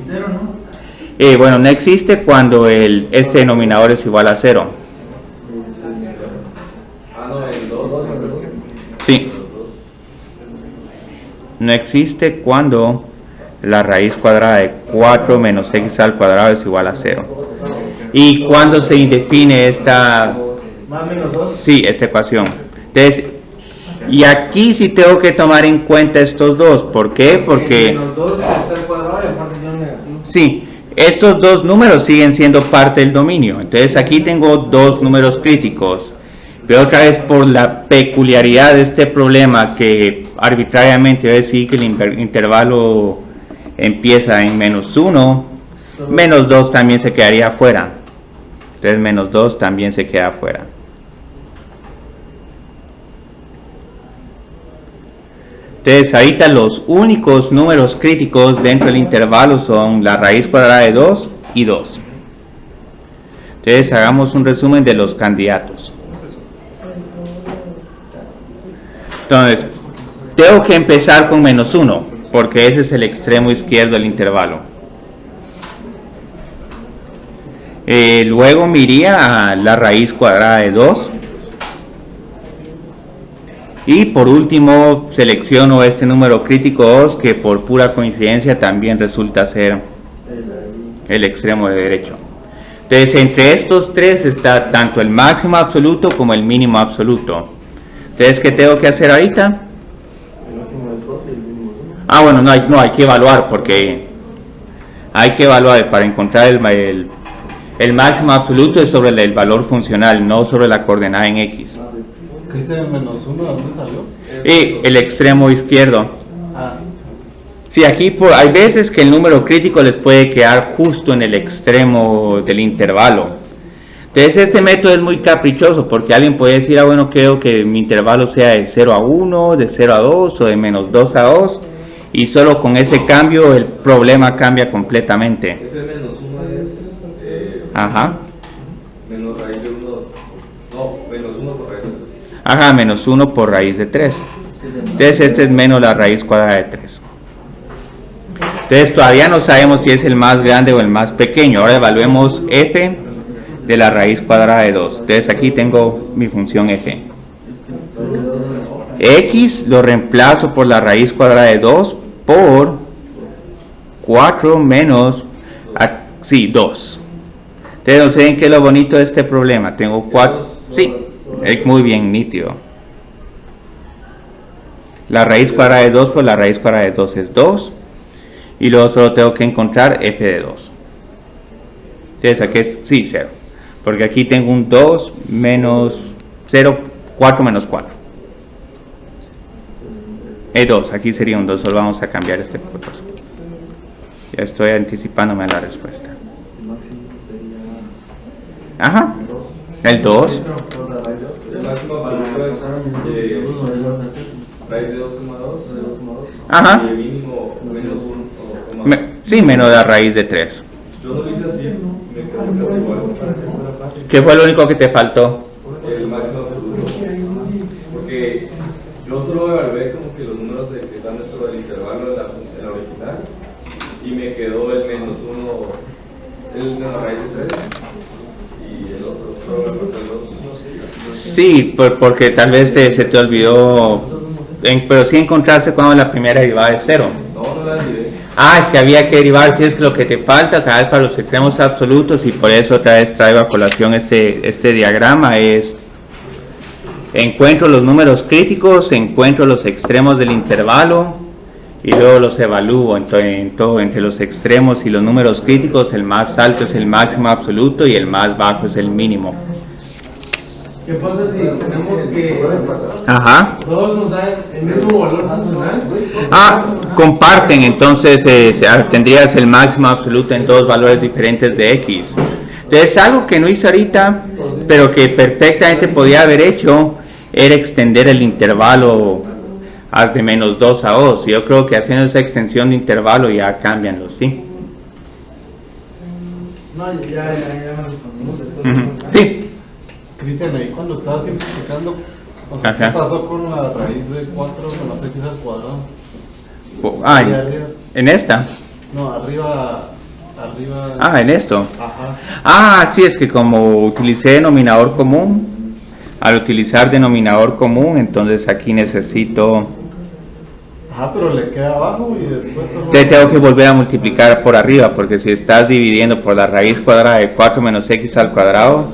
Cero, ¿no? Bueno, no existe cuando este denominador es igual a 0. No, el 2. Sí. No existe cuando la raíz cuadrada de 4 menos x al cuadrado es igual a 0. ¿Y cuándo se define esta? Más menos 2. Sí, esta ecuación. Entonces, y aquí sí tengo que tomar en cuenta estos dos. ¿Por qué? Porque Menos 2 está al cuadrado y aparte tiene un negativo. sí, estos dos números siguen siendo parte del dominio. Entonces aquí tengo dos números críticos. Pero otra vez por la peculiaridad de este problema, que arbitrariamente voy a decir que el intervalo empieza en menos 1, menos 2 también se quedaría afuera. Entonces menos 2 también se queda afuera. Entonces ahorita los únicos números críticos dentro del intervalo son la raíz cuadrada de 2 y 2. Entonces hagamos un resumen de los candidatos. Entonces, tengo que empezar con menos 1, porque ese es el extremo izquierdo del intervalo. Luego me iría a la raíz cuadrada de 2. Y por último selecciono este número crítico 2, que por pura coincidencia también resulta ser el extremo de derecho. Entonces entre estos tres está tanto el máximo absoluto como el mínimo absoluto. Entonces, ¿qué tengo que hacer ahorita? Ah, bueno, no hay que evaluar, porque hay que evaluar para encontrar el máximo absoluto es sobre el valor funcional, no sobre la coordenada en x. ¿Qué es el menos 1? ¿De dónde salió? Y el extremo izquierdo. Ah, Sí, aquí hay veces que el número crítico les puede quedar justo en el extremo del intervalo. Entonces este método es muy caprichoso, porque alguien puede decir, ah bueno, creo que mi intervalo sea de 0 a 1, de 0 a 2 o de menos 2 a 2, y solo con ese cambio el problema cambia completamente. F menos 1 es Ajá. menos raíz de 1, no, menos 1 por raíz de 3. Ajá, menos 1 por raíz de 3. Entonces este es menos la raíz cuadrada de 3. Entonces todavía no sabemos si es el más grande o el más pequeño. Ahora evaluemos f de la raíz cuadrada de 2. Entonces aquí tengo mi función f. X lo reemplazo por la raíz cuadrada de 2 por 4 menos 2. Entonces no sé qué es lo bonito de este problema. Tengo 4. Sí, es muy bien nítido. La raíz cuadrada de 2 por la raíz cuadrada de 2 es 2. Y luego solo tengo que encontrar f de 2. Entonces aquí es, sí, 0. Porque aquí tengo un 2 menos 0, 4 menos 4. 2, aquí sería un 2, solo vamos a cambiar este por 2. Ya estoy anticipándome a la respuesta. Ajá, el 2. El máximo absoluto es raíz de 2,2. Ajá. Y el mínimo menos 1. Sí, menos la raíz de 3. Yo no lo hice así, me quedó casi igual. ¿Qué fue lo único que te faltó? El máximo absoluto. Porque yo solo evalué como que los números que están dentro del intervalo de la función original y me quedó el menos 1, el menos raíz de 3 y el otro, solo me pasó el 2. Sí, porque tal vez se te olvidó, pero sí encontraste cuando la primera derivada es 0. No la diré. Ah, es que había que derivar, si es que lo que te falta, cada vez para los extremos absolutos, y por eso otra vez traigo a colación este diagrama, es encuentro los números críticos, encuentro los extremos del intervalo, y luego los evalúo. Entre los extremos y los números críticos, el más alto es el máximo absoluto y el más bajo es el mínimo. ¿qué pasa si tenemos que Ajá. todos nos dan el mismo valor funcional? Comparten, entonces tendrías el máximo absoluto en dos valores diferentes de x. Entonces algo que no hice ahorita, pero que perfectamente podía haber hecho, era extender el intervalo de menos 2 a 2. Yo creo que haciendo esa extensión de intervalo ya cambian los sí. No, ya me respondimos. Sí. Cristian, ahí cuando estabas simplificando, o sea, Ajá. ¿qué pasó con la raíz de 4 menos x al cuadrado? Ah, Y arriba. en esta. No, arriba. En esto. Ajá. Sí, es que como utilicé denominador común, al utilizar denominador común, entonces aquí necesito Ajá, pero le queda abajo y después solo... Te tengo que volver a multiplicar por arriba, porque si estás dividiendo por la raíz cuadrada de 4 menos x al cuadrado,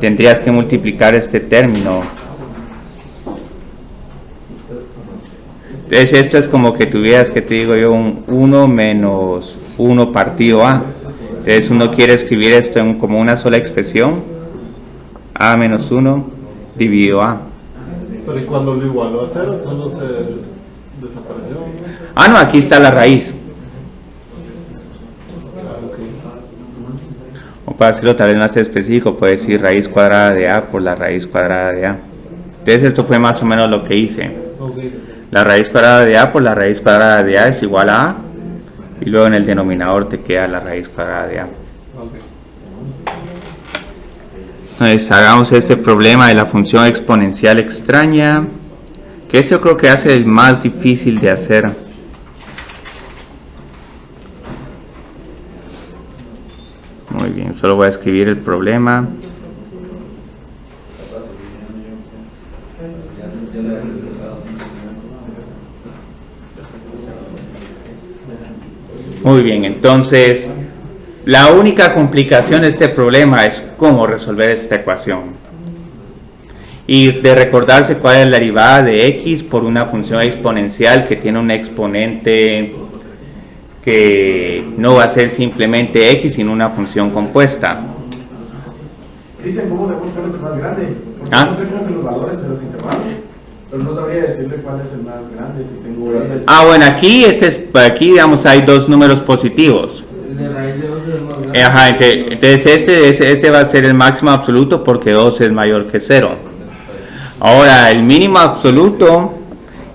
tendrías que multiplicar este término. Entonces esto es como que tuvieras, que te digo yo, un 1 menos 1 partido a. Entonces uno quiere escribir esto en como una sola expresión, a menos 1 dividido a. Pero y cuando lo igualó a 0, solo se desapareció. Ah, no, aquí está la raíz. O para hacerlo tal vez más específico, puede decir raíz cuadrada de a por la raíz cuadrada de a. Entonces esto fue más o menos lo que hice. La raíz cuadrada de a por la raíz cuadrada de a es igual a a. Y luego en el denominador te queda la raíz cuadrada de a. Entonces hagamos este problema de la función exponencial extraña, que eso creo que hace el más difícil de hacer. Muy bien, solo voy a escribir el problema. Muy bien, entonces la única complicación de este problema es cómo resolver esta ecuación. Y de recordarse cuál es la derivada de x por una función exponencial que tiene un exponente que no va a ser simplemente x, sino una función compuesta. Cristian, ¿cómo le buscar el más grande? Porque ¿Ah? no tengo que los valores de los intervalos, pero no sabría decirle cuál es el más grande si tengo grandes. Ah, bueno, aquí digamos hay dos números positivos. El de raíz de 2 es el más grande. Ajá, entonces este va a ser el máximo absoluto porque 2 es mayor que 0. Ahora, el mínimo absoluto,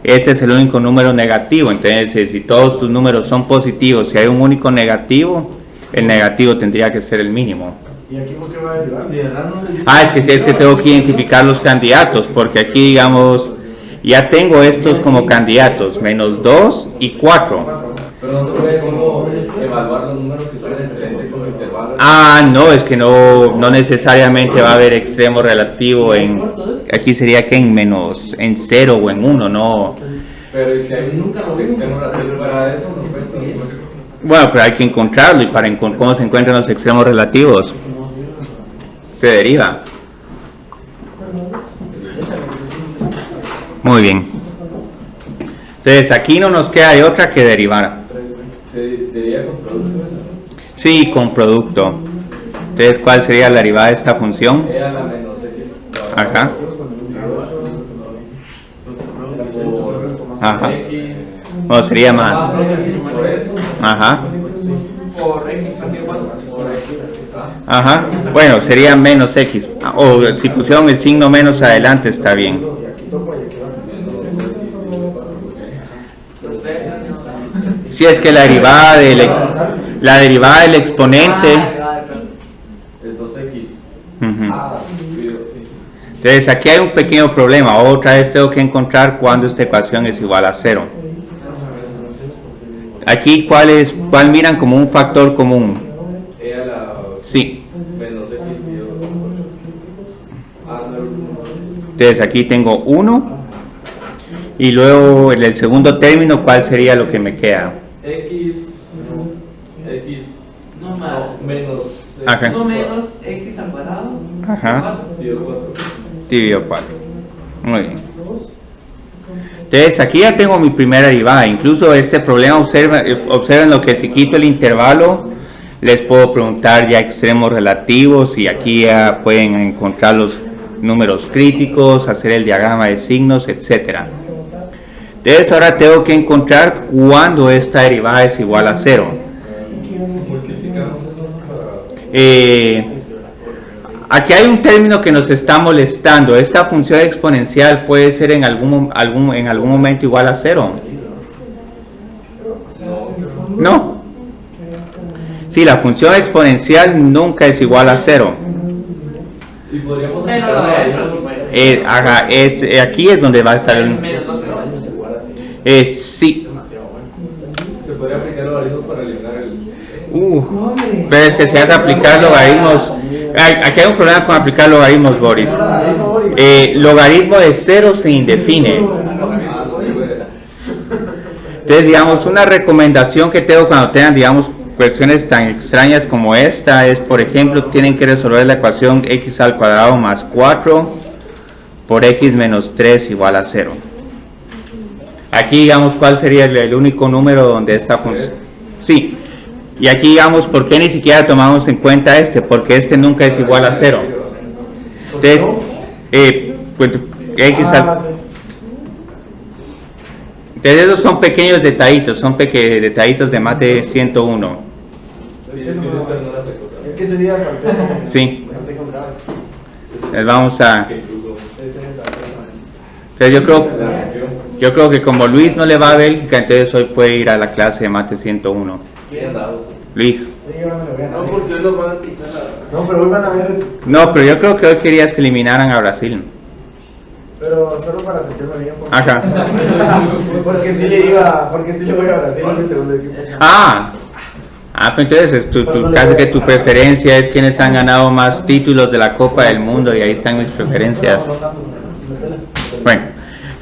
este es el único número negativo. Entonces, si todos tus números son positivos, si hay un único negativo, el negativo tendría que ser el mínimo. ¿Y aquí por qué va a derivar? Es que tengo que identificar los candidatos, porque aquí, digamos, ya tengo estos como candidatos, menos 2 y 4. Pero no se puede como evaluar los números que están entre ese como intervalo. No, es que no necesariamente va a haber extremo relativo aquí sería que en 0 o en 1, no. Pero ¿y si hay un extremo relativo para eso? ¿No cuenta? Bueno, pero hay que encontrarlo, y para cómo se encuentran los extremos relativos se deriva. Muy bien. Entonces aquí no nos queda de otra que derivar. ¿Se deriva con producto? Sí, con producto. Entonces, ¿cuál sería la derivada de esta función? E a la menos x. Ajá. Ajá. X. O sería más. Por eso. Ajá. Por x partido 4. Por x. Ajá. Bueno, sería menos x. O si pusieron el signo menos adelante está bien. Si es que la derivada del exponente. Es 2x. Ujú. Sí. Entonces aquí hay un pequeño problema. Otra vez tengo que encontrar cuando esta ecuación es igual a 0. Aquí ¿cuál miran como un factor común? E a la Sí. menos x. Entonces aquí tengo 1. Y luego en el segundo término, ¿cuál sería lo que me queda? X No más. menos Ajá. 1 menos x al cuadrado. Ajá. dividido 4. Dividido 4. Muy bien. Entonces aquí ya tengo mi primera derivada. Incluso este problema, observen lo que si quito el intervalo, les puedo preguntar ya extremos relativos, y aquí ya pueden encontrar los números críticos, hacer el diagrama de signos, etcétera. Entonces ahora tengo que encontrar cuándo esta derivada es igual a 0. Multiplicamos eso para... Aquí hay un término que nos está molestando. Esta función exponencial puede ser en algún momento igual a 0. No. Sí, la función exponencial nunca es igual a 0. Y podríamos Pero lo de adentro sí puede. Aquí es donde va a estar el... Menos 12. Sí. se podría aplicar logaritmos para eliminar el... Pero es que si has de aplicar logaritmos... Aquí hay un problema con aplicar logaritmos, Boris. Logaritmo de 0 se indefine. Entonces, digamos, una recomendación que tengo cuando tengan, digamos, cuestiones tan extrañas como esta es, por ejemplo, tienen que resolver la ecuación x al cuadrado más 4 por x menos 3 igual a 0. Aquí, digamos, ¿cuál sería el único número donde esta función? Sí. Y aquí, digamos, ¿por qué ni siquiera tomamos en cuenta este? Porque este nunca es igual a 0. Entonces, pues, x al... Entonces, esos son pequeños detallitos, son detallitos de mate 101. ¿Qué sería? Sí. Les vamos a... Entonces, yo creo que como Luis no le va a Bélgica, entonces hoy puede ir a la clase de mate 101. Luis. No, porque hoy los van a quitar. No, pero hoy van a ver. No, pero yo creo que hoy querías que eliminaran a Brasil. Pero solo para sentirme bien. Ajá. Porque sí le voy a Brasil en el segundo equipo. Pues entonces casi que tu preferencia es quienes han ganado más títulos de la Copa del Mundo y ahí están mis preferencias. Bueno,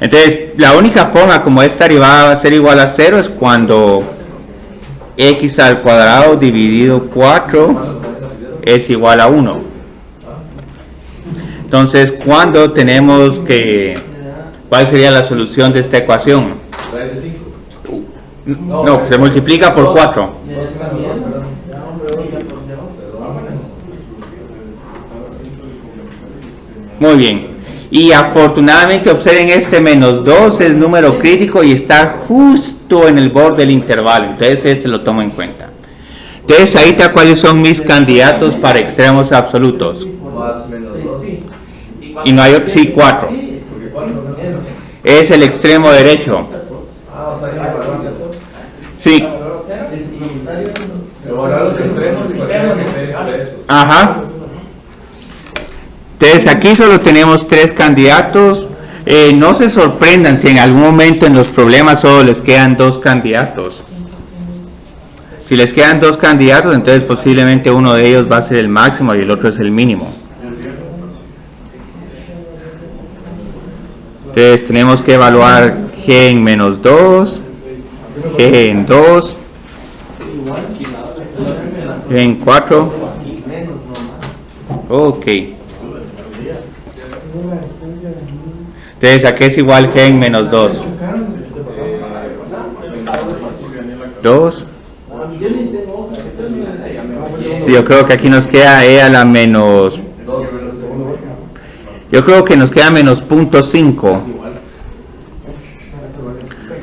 entonces la única forma como esta derivada va a ser igual a 0 es cuando x al cuadrado dividido 4 es igual a 1. Entonces, cuando tenemos que... ¿Cuál sería la solución de esta ecuación? No, se multiplica por 4. Muy bien. Y afortunadamente observen este menos 2 es número crítico y está justo en el borde del intervalo. Entonces este lo tomo en cuenta. Entonces ahí está cuáles son mis candidatos para extremos absolutos. Y no hay otro, sí, 4. Es el extremo derecho. Sí. Ajá. Entonces aquí solo tenemos 3 candidatos. No se sorprendan si en algún momento en los problemas solo les quedan 2 candidatos. Si les quedan 2 candidatos, entonces posiblemente uno de ellos va a ser el máximo y el otro es el mínimo. Entonces tenemos que evaluar g en menos 2, g en 2, g en 4. Ok. Entonces aquí es igual g en menos 2. 2. Sí, yo creo que aquí nos queda e a la menos... Yo creo que nos queda menos 0.5.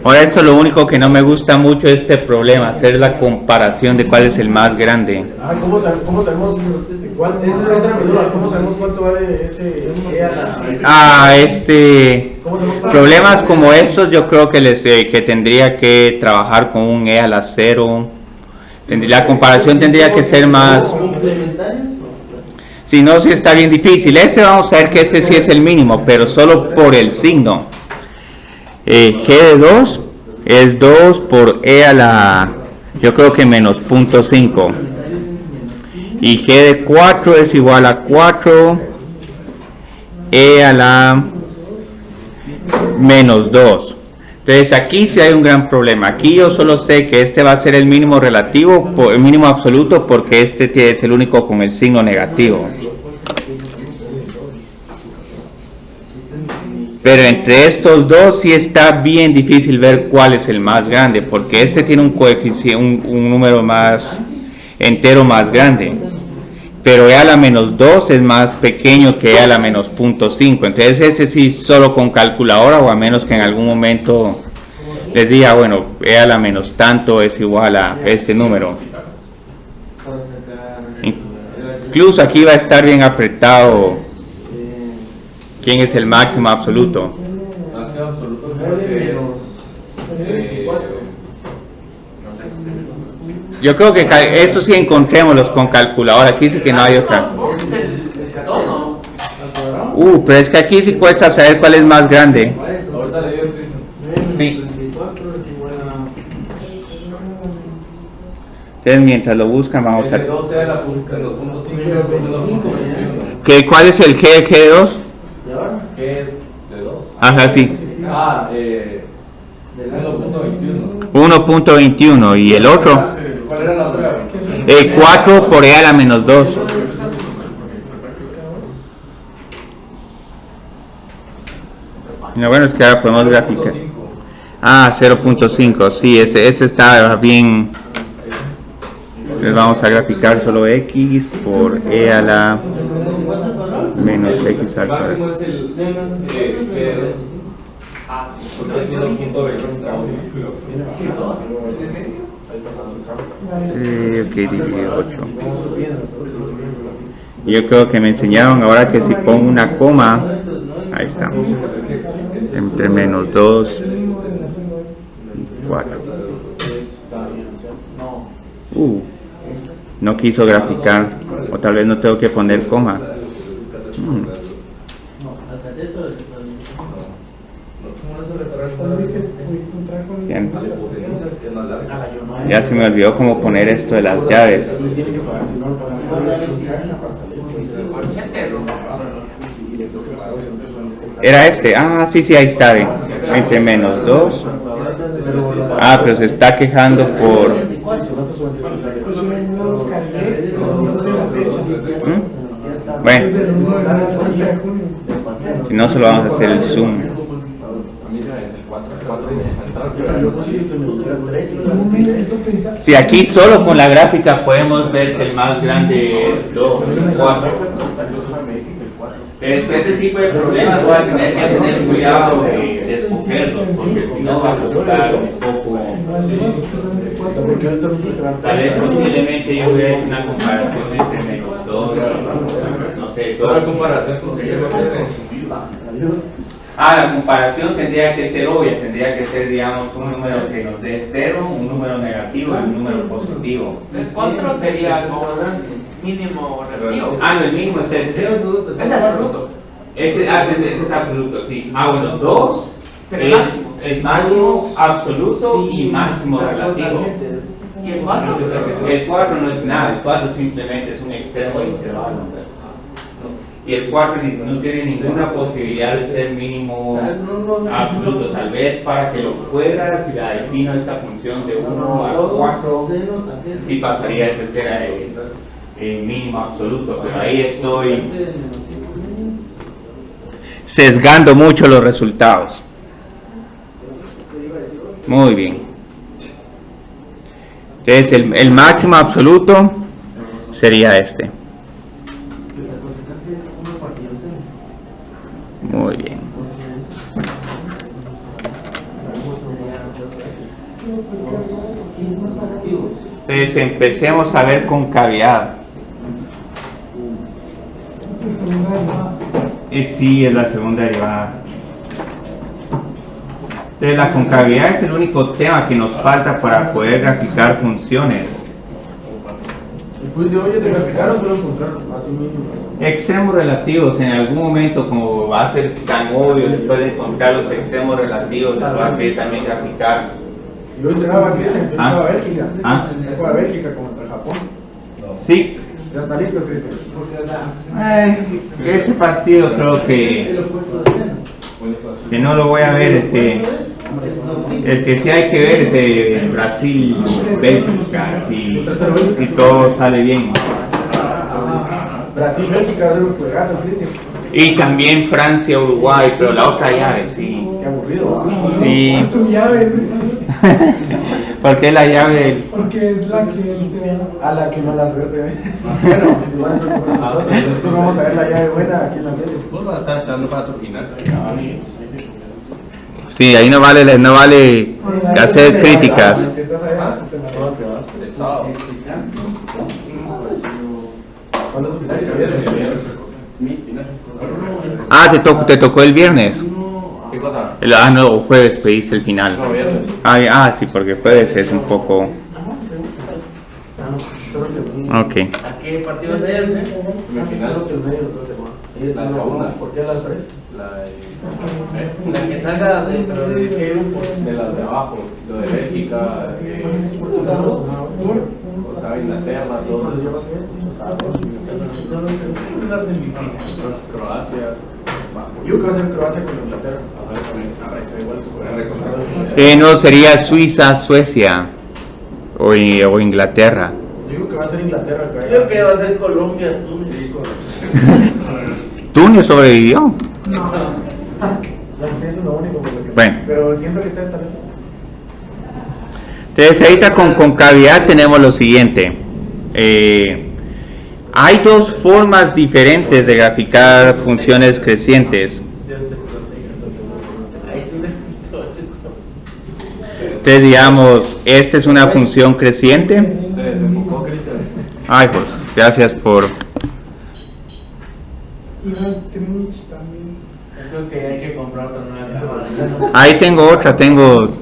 Ahora esto es lo único que no me gusta mucho de este problema, hacer la comparación de cuál es el más grande. ¿Cómo sabemos cuánto vale ese problemas como estos yo creo que que tendría que trabajar con un e a la 0. La comparación tendría que ser más... Si no, sí está bien difícil. Vamos a ver que este sí es el mínimo, pero solo por el signo. G de 2 es 2 por e a la... Yo creo que menos 0.5. Y g de 4 es igual a 4 e a la menos 2. Entonces aquí sí hay un gran problema. Aquí yo solo sé que este va a ser el mínimo relativo, el mínimo absoluto, porque este es el único con el signo negativo. Pero entre estos dos sí está bien difícil ver cuál es el más grande, porque este tiene un coeficiente, un número más entero más grande. Pero e a la menos 2 es más pequeño que e a la menos 0.5. Entonces este sí solo con calculadora, o a menos que en algún momento les diga, bueno, e a la menos tanto es igual a este número. Incluso aquí va a estar bien apretado quién es el máximo absoluto. Máximo absoluto creo que es... Yo creo que esto sí encontrémoslos con calculadora. Aquí sí que no hay otra. Pero es que aquí sí cuesta saber cuál es más grande. Ahorita le digo el sí. Entonces mientras lo buscan vamos a... ¿Cuál es el G de 2? G de 2. Ajá, sí. 1.21 y el otro ¿Cuál era la otra? 4 por e a la menos 2. Lo bueno es que ahora podemos graficar. 0.5, sí, este está bien. Entonces vamos a graficar solo x por e a la menos x al El máximo cuadrado. es el P2. Porque es 1.20. Ok, dividido 8. Yo creo que me enseñaron ahora que si pongo una coma, ahí está, entre menos 2 y 4. No quiso graficar, o tal vez no tengo que poner coma. Bien. Ya se me olvidó cómo poner esto de las llaves. Era este, sí, ahí está, bien. Entre menos 2. Pero se está quejando por... Bueno, si no, solo vamos a hacer el zoom. Si aquí solo con la gráfica podemos ver que el más grande es 2, 4. Este tipo de problemas voy a tener que tener cuidado de escogerlos, porque si no va a resultar un poco... Tal vez posiblemente yo vea una comparación entre menos 2, no sé, 2. ¿La comparación con qué? La comparación tendría que ser obvia, tendría que ser, digamos, un número que nos dé 0, un número negativo y un número positivo. ¿El 4 sería algo mínimo relativo? No, el mínimo es este. Es absoluto. Este es absoluto, sí. Bueno, 2 Sería máximo. es máximo absoluto y máximo relativo. ¿Y el 4? El 4 no es nada, el 4 simplemente es un extremo de intervalo. Y el 4 no tiene ninguna posibilidad de ser mínimo absoluto. Tal vez para que lo fuera, si la defino esta función de 1 a 4, sí pasaría a ser el mínimo absoluto, pero ahí estoy sesgando mucho los resultados. Muy bien. Entonces el máximo absoluto sería este. Muy bien. Entonces empecemos a ver concavidad. Sí, es la segunda derivada. Entonces la concavidad es el único tema que nos falta para poder graficar funciones. Pues yo voy a graficar o solo encontrar así mínimos. Extremos relativos, en algún momento, como va a ser tan obvio después de encontrar los extremos relativos, nos va a hacer también graficar. Y hoy se daba Cristian, se Ah. fue a Bélgica. Ah. Se fue a Bélgica contra Japón. Sí, Ya está listo, Cristian. este partido creo que no lo voy a ver. El que sí hay que ver es de Brasil, Bélgica, si todo sale bien. Brasil, Bélgica va a ser un juegazo, Cristian. Y también Francia, Uruguay, pero la otra llave, sí. Qué aburrido. Sí. Tu llave, ¿Por qué la llave? porque es la que se... A la que no la suerte, Bueno, igual nosotros vamos a ver la llave buena aquí en la tele. Vos vas a estar esperando para tu final. Sí, ahí no vale hacer críticas. Si estás allá, se te me roba que vas. El sábado. ¿Cuándo es tu final? Mis finales. Te tocó el viernes. ¿Qué cosa? No, jueves pediste el final. No, viernes. Sí, porque jueves es un poco... Ok. ¿A qué partido es ayer? Mi final. La segunda. ¿Por qué a las 3? La que salga de qué grupo. De las de abajo, lo de Bélgica, o sea, Inglaterra, todos. Croacia. Yo creo que va a ser Croacia con Inglaterra. Igual No, sería Suiza, Suecia o Inglaterra. Yo creo que va a ser Inglaterra. Yo creo que va a ser Colombia, Túnez. ¿Túnez sobrevivió? No. Eso es lo único. Bueno. Pero siento que está en talento. Entonces ahorita con concavidad tenemos lo siguiente. Hay dos formas diferentes de graficar funciones crecientes. Entonces digamos, esta es una función creciente. Se desenfocó, Cristian. Ay, pues, gracias por... Y las Greenwich también. Yo creo que hay que comprar otra nueva cámara. Ahí tengo otra, tengo dos.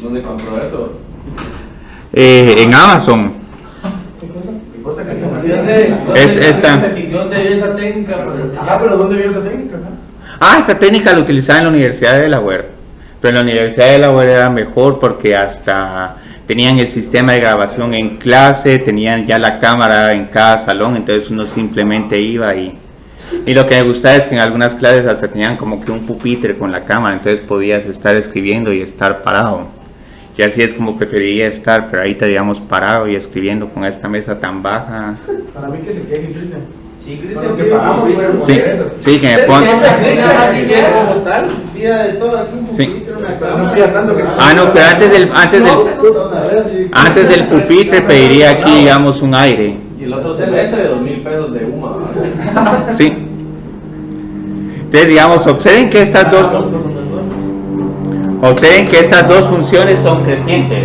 ¿Dónde compró eso? En Amazon. ¿Qué cosa que se Es esta. ¿Dónde vio esa técnica? pero ¿dónde vio esa técnica? Esta técnica la utilizaba en la Universidad de Delaware. Pero en la Universidad de Delaware era mejor porque hasta tenían el sistema de grabación en clase, tenían ya la cámara en cada salón, entonces uno simplemente iba y lo que me gustaba es que en algunas clases hasta tenían como que un pupitre con la cámara, entonces podías estar escribiendo y estar parado. Y así es como preferiría estar, pero ahorita digamos parado y escribiendo con esta mesa tan baja. Para mí que se queje, Cristian. Sí, Cristian, que pagamos por eso. Sí, que me pongan. Como tal, pida de todo aquí un pupitre, una cámara. No pida tanto que se... No, pero antes del pupitre pediría aquí, digamos, un aire. Y el otro semestre, 2,000 pesos de UMA. Sí. Entonces, digamos, observen que estas dos funciones son crecientes,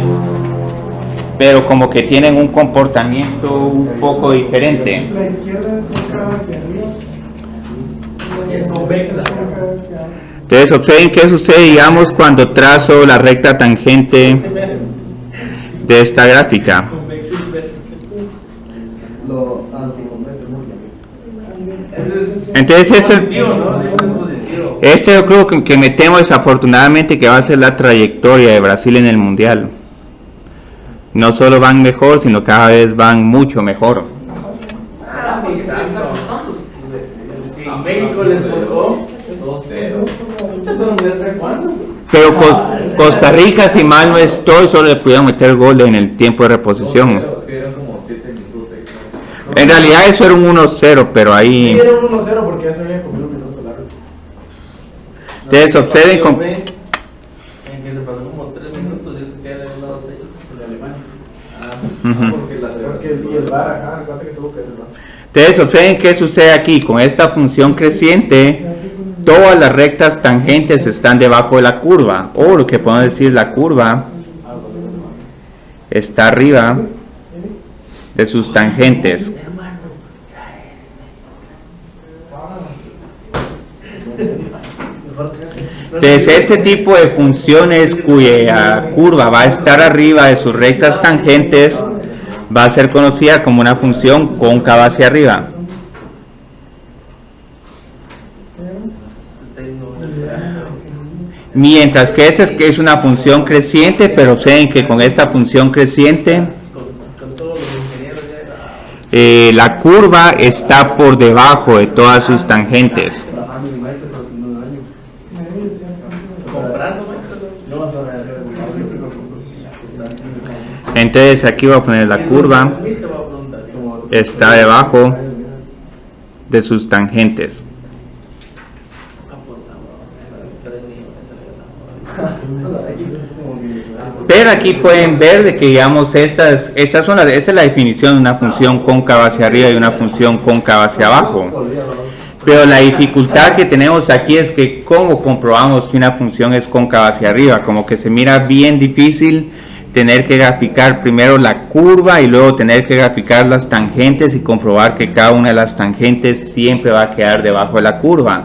pero como que tienen un comportamiento un poco diferente. La izquierda es cóncava hacia arriba. Es convexa. Entonces, observen qué sucede, digamos, cuando trazo la recta tangente de esta gráfica. Lo anticonvexo. Entonces, este yo creo que me temo desafortunadamente que va a ser la trayectoria de Brasil en el Mundial. No solo van mejor, sino cada vez van mucho mejor. Si México les costó 2-0. Pero Costa Rica, si mal no estoy, solo le pudieron meter gol en el tiempo de reposición. Eran como 7 minutos extra. En realidad eso era un 1-0, pero ahí... Sí, era un 1-0 porque ya se había comido un minuto largo. Ustedes observen con... en que se pasó como 3 minutos y eso queda en 2-6 de Alemania. Porque la Porque y el VAR, ajá, acuérdate que tuvo que ver el VAR. Ustedes observen qué sucede aquí. Con esta función creciente, todas las rectas tangentes están debajo de la curva. O lo que podemos decir, la curva está arriba de sus tangentes. Entonces, este tipo de funciones cuya curva va a estar arriba de sus rectas tangentes va a ser conocida como una función cóncava hacia arriba. Mientras que esta es una función creciente, pero observen que con esta función creciente la curva está por debajo de todas sus tangentes. Entonces aquí voy a poner la curva, está debajo de sus tangentes. Pero aquí pueden ver de que digamos esa es la definición de una función cóncava hacia arriba y una función cóncava hacia abajo. Pero la dificultad que tenemos aquí es que cómo comprobamos que una función es cóncava hacia arriba, como que se mira bien difícil tener que graficar primero la curva y luego tener que graficar las tangentes y comprobar que cada una de las tangentes siempre va a quedar debajo de la curva.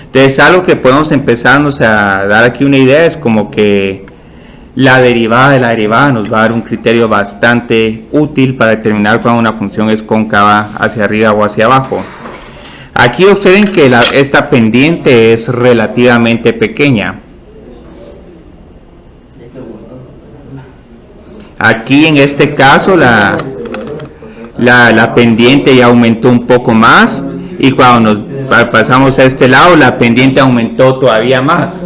Entonces algo que podemos empezarnos a dar aquí una idea es como que la derivada de la derivada nos va a dar un criterio bastante útil para determinar cuando una función es cóncava hacia arriba o hacia abajo. Aquí observen que esta pendiente es relativamente pequeña. Aquí en este caso la pendiente ya aumentó un poco más y cuando nos pasamos a este lado la pendiente aumentó todavía más.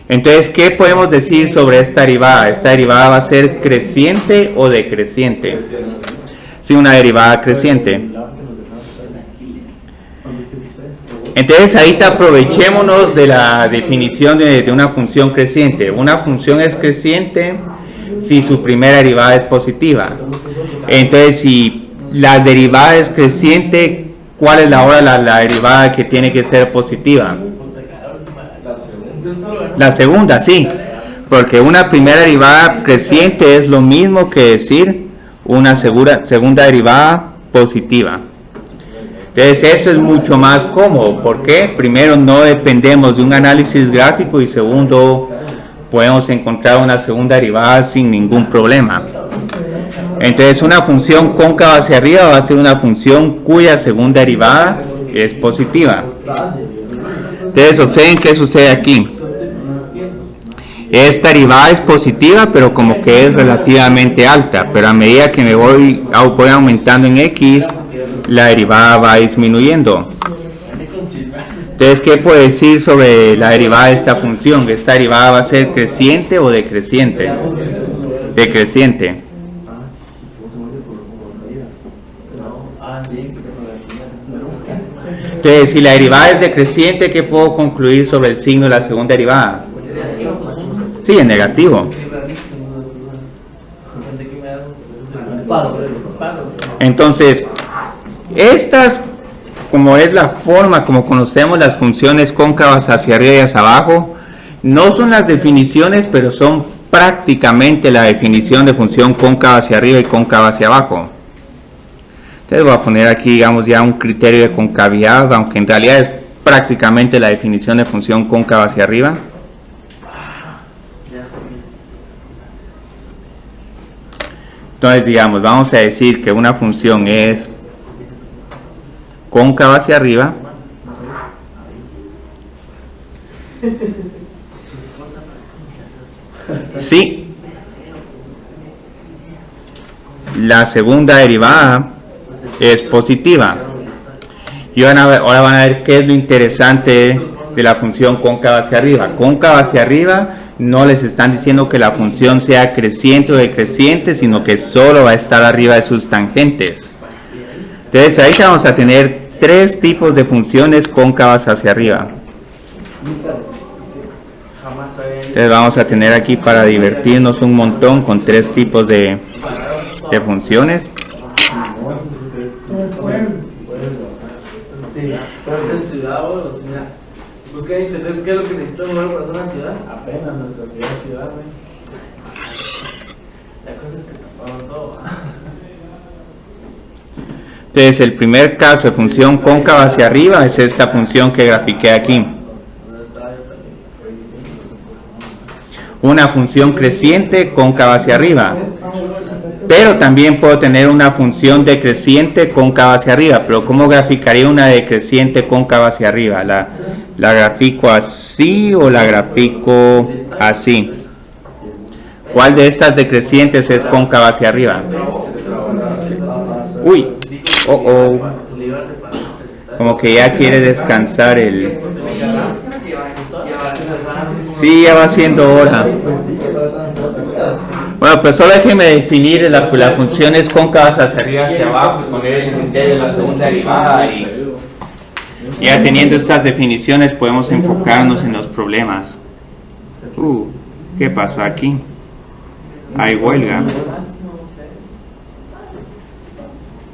Entonces, ¿qué podemos decir sobre esta derivada? ¿Esta derivada va a ser creciente o decreciente? Sí, una derivada creciente. Entonces, ahorita aprovechémonos de la definición de una función creciente. Una función es creciente si su primera derivada es positiva. Entonces, si la derivada es creciente, ¿cuál es ahora la derivada que tiene que ser positiva? La segunda, sí, porque una primera derivada creciente es lo mismo que decir una segunda derivada positiva. Entonces esto es mucho más cómodo, porque primero no dependemos de un análisis gráfico y segundo podemos encontrar una segunda derivada sin ningún problema. Entonces una función cóncava hacia arriba va a ser una función cuya segunda derivada es positiva. Entonces observen qué sucede aquí. Esta derivada es positiva, pero como que es relativamente alta, pero a medida que me voy aumentando en x, la derivada va disminuyendo. Entonces, ¿qué puedo decir sobre la derivada de esta función? ¿Esta derivada va a ser creciente o decreciente? Decreciente. Entonces, si la derivada es decreciente, ¿qué puedo concluir sobre el signo de la segunda derivada? Sí, es negativo. Entonces, estas, como es la forma como conocemos las funciones cóncavas hacia arriba y hacia abajo, no son las definiciones, pero son prácticamente la definición de función cóncava hacia arriba y cóncava hacia abajo. Entonces voy a poner aquí, digamos, ya un criterio de concavidad, aunque en realidad es prácticamente la definición de función cóncava hacia arriba. Entonces, digamos, vamos a decir que una función es cóncava hacia arriba si la segunda derivada es positiva. Y ahora van a ver qué es lo interesante de la función cóncava hacia arriba. Cóncava hacia arriba no les están diciendo que la función sea creciente o decreciente, sino que solo va a estar arriba de sus tangentes. Entonces ahí vamos a tener tres tipos de funciones cóncavas hacia arriba. Entonces vamos a tener aquí, para divertirnos un montón, con tres tipos de funciones. Busca en internet qué es lo que necesitamos para hacer una ciudad. Apenas nuestra ciudad, güey. La cosa es que taparon todo. Entonces el primer caso de función cóncava hacia arriba es esta función que grafiqué aquí. Una función creciente cóncava hacia arriba. Pero también puedo tener una función decreciente cóncava hacia arriba. Pero ¿cómo graficaría una decreciente cóncava hacia arriba? ¿La grafico así o la grafico así? ¿Cuál de estas decrecientes es cóncava hacia arriba? Uy, como que ya quiere descansar el... Sí, ya va siendo hora. Bueno, pues solo déjenme definir las funciones cóncavas hacia arriba y hacia abajo, poner el criterio de la segunda derivada y ya teniendo estas definiciones podemos enfocarnos en los problemas. ¿Qué pasó aquí? Hay huelga.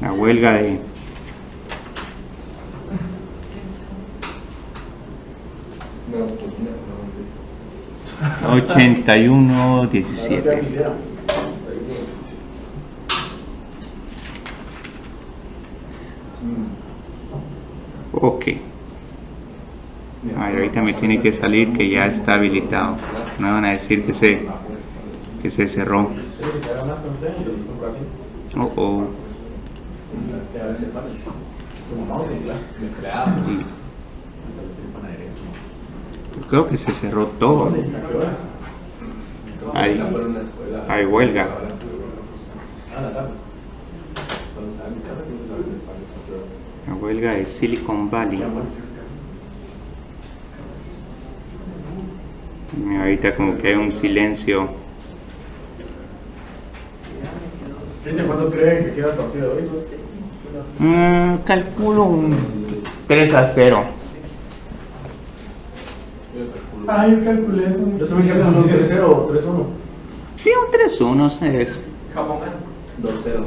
La huelga de... No, 81-17. Ok. A ver, ahorita me tiene que salir que ya está habilitado. Me van a decir que se cerró. Sí. Creo que se cerró todo. Hay huelga. La huelga huelga de Silicon Valley. Ahorita como que hay un silencio. ¿Cuándo creen que queda el partido de hoy? Calculo un 3-0. Ah, yo calculé eso. Yo también calculo un 3-0 o 3-1. Sí, un 3-1 es. 2-0.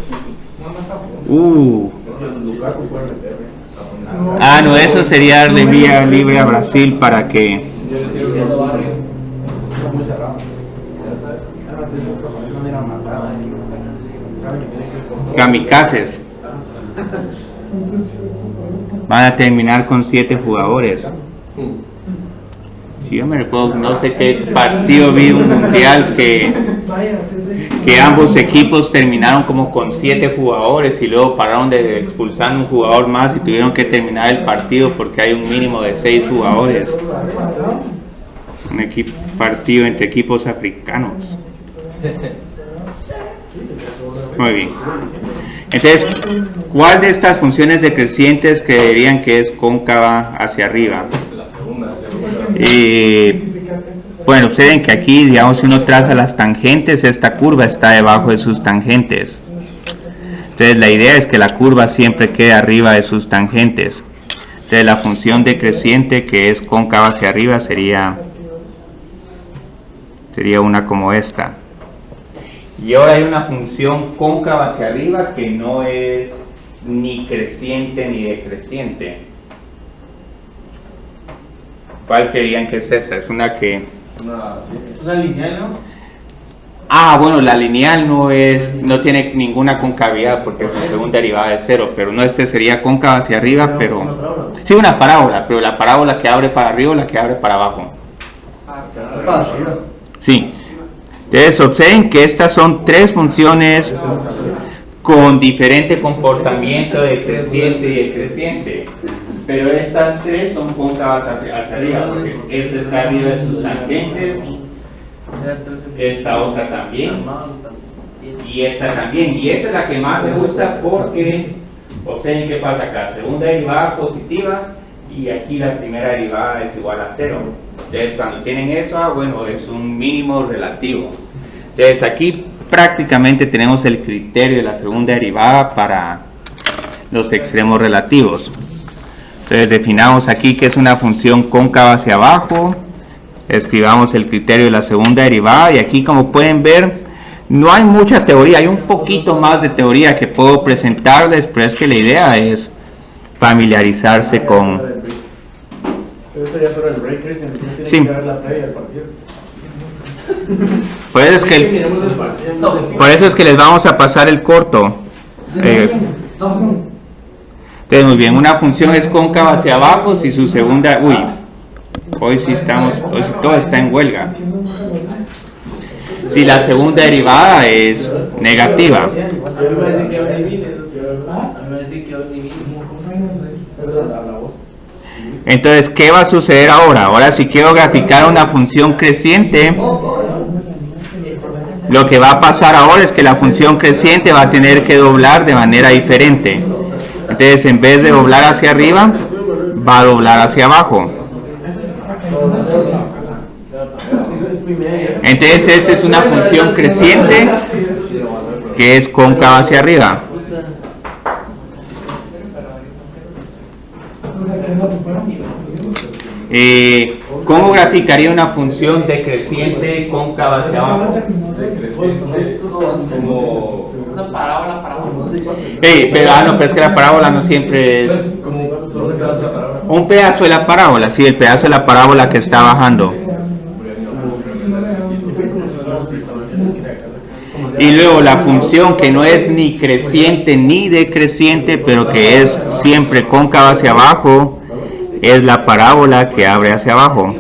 Es que Lukaku puede meter, No, eso sería darle vía libre a Brasil para que. Yo le quiero que lo barrio. Está muy cerrado. Además, esos cojones no eran matados. Saben que tienen que ir por todo. Kamikazes. Van a terminar con 7 jugadores. Si yo me recuerdo, no sé qué partido vi un mundial que ambos equipos terminaron como con 7 jugadores y luego pararon de expulsar un jugador más y tuvieron que terminar el partido porque hay un mínimo de 6 jugadores. Un partido entre equipos africanos. Muy bien. Entonces, ¿cuál de estas funciones decrecientes creerían que es cóncava hacia arriba? La segunda. Bueno, observen que aquí, digamos, si uno traza las tangentes, esta curva está debajo de sus tangentes. Entonces, la idea es que la curva siempre quede arriba de sus tangentes. Entonces, la función decreciente que es cóncava hacia arriba sería una como esta. Y ahora hay una función cóncava hacia arriba que no es ni creciente ni decreciente. ¿Cuál creían que es esa? Es una que... Una lineal, ¿no? Bueno, la lineal no tiene ninguna concavidad porque su segunda derivada es 0, pero no, sería cóncava hacia arriba, pero... Sí, una parábola, pero la parábola que abre para arriba o la que abre para abajo. Sí. Entonces, observen que estas son 3 funciones con diferente comportamiento decreciente y decreciente. Pero estas 3 son cóncavas hacia arriba, porque esta está arriba de sus tangentes, esta otra también, y esta también. Y esa es la que más me gusta porque, observen qué pasa acá, segunda derivada positiva, y aquí la primera derivada es igual a 0. Entonces, cuando tienen eso, bueno, es un mínimo relativo. Entonces, aquí prácticamente tenemos el criterio de la segunda derivada para los extremos relativos. Entonces, definamos aquí que es una función cóncava hacia abajo. Escribamos el criterio de la segunda derivada y aquí, como pueden ver, no hay mucha teoría, hay un poquito más de teoría que puedo presentarles, pero es que la idea es familiarizarse con... Esto ya sobre el break, Cristian, tiene Sí. que ver la previa del partido. Por eso es que les vamos a pasar el corto. Entonces, muy bien, una función es cóncava hacia abajo si su segunda... hoy sí todo está en huelga. Si la segunda derivada es negativa. Entonces, ¿qué va a suceder ahora? Ahora, si quiero graficar una función creciente, lo que va a pasar ahora es que la función creciente va a tener que doblar de manera diferente. Entonces, en vez de doblar hacia arriba, va a doblar hacia abajo. Entonces, esta es una función creciente que es cóncava hacia arriba. ¿Cómo graficaría una función decreciente cóncava hacia abajo? Como Una parábola para uno. Pero es que la parábola no siempre es un pedazo de la parábola, sí, el pedazo de la parábola que está bajando. Y luego la función que no es ni creciente ni decreciente, pero que es siempre cóncava hacia abajo, es la parábola que abre hacia abajo.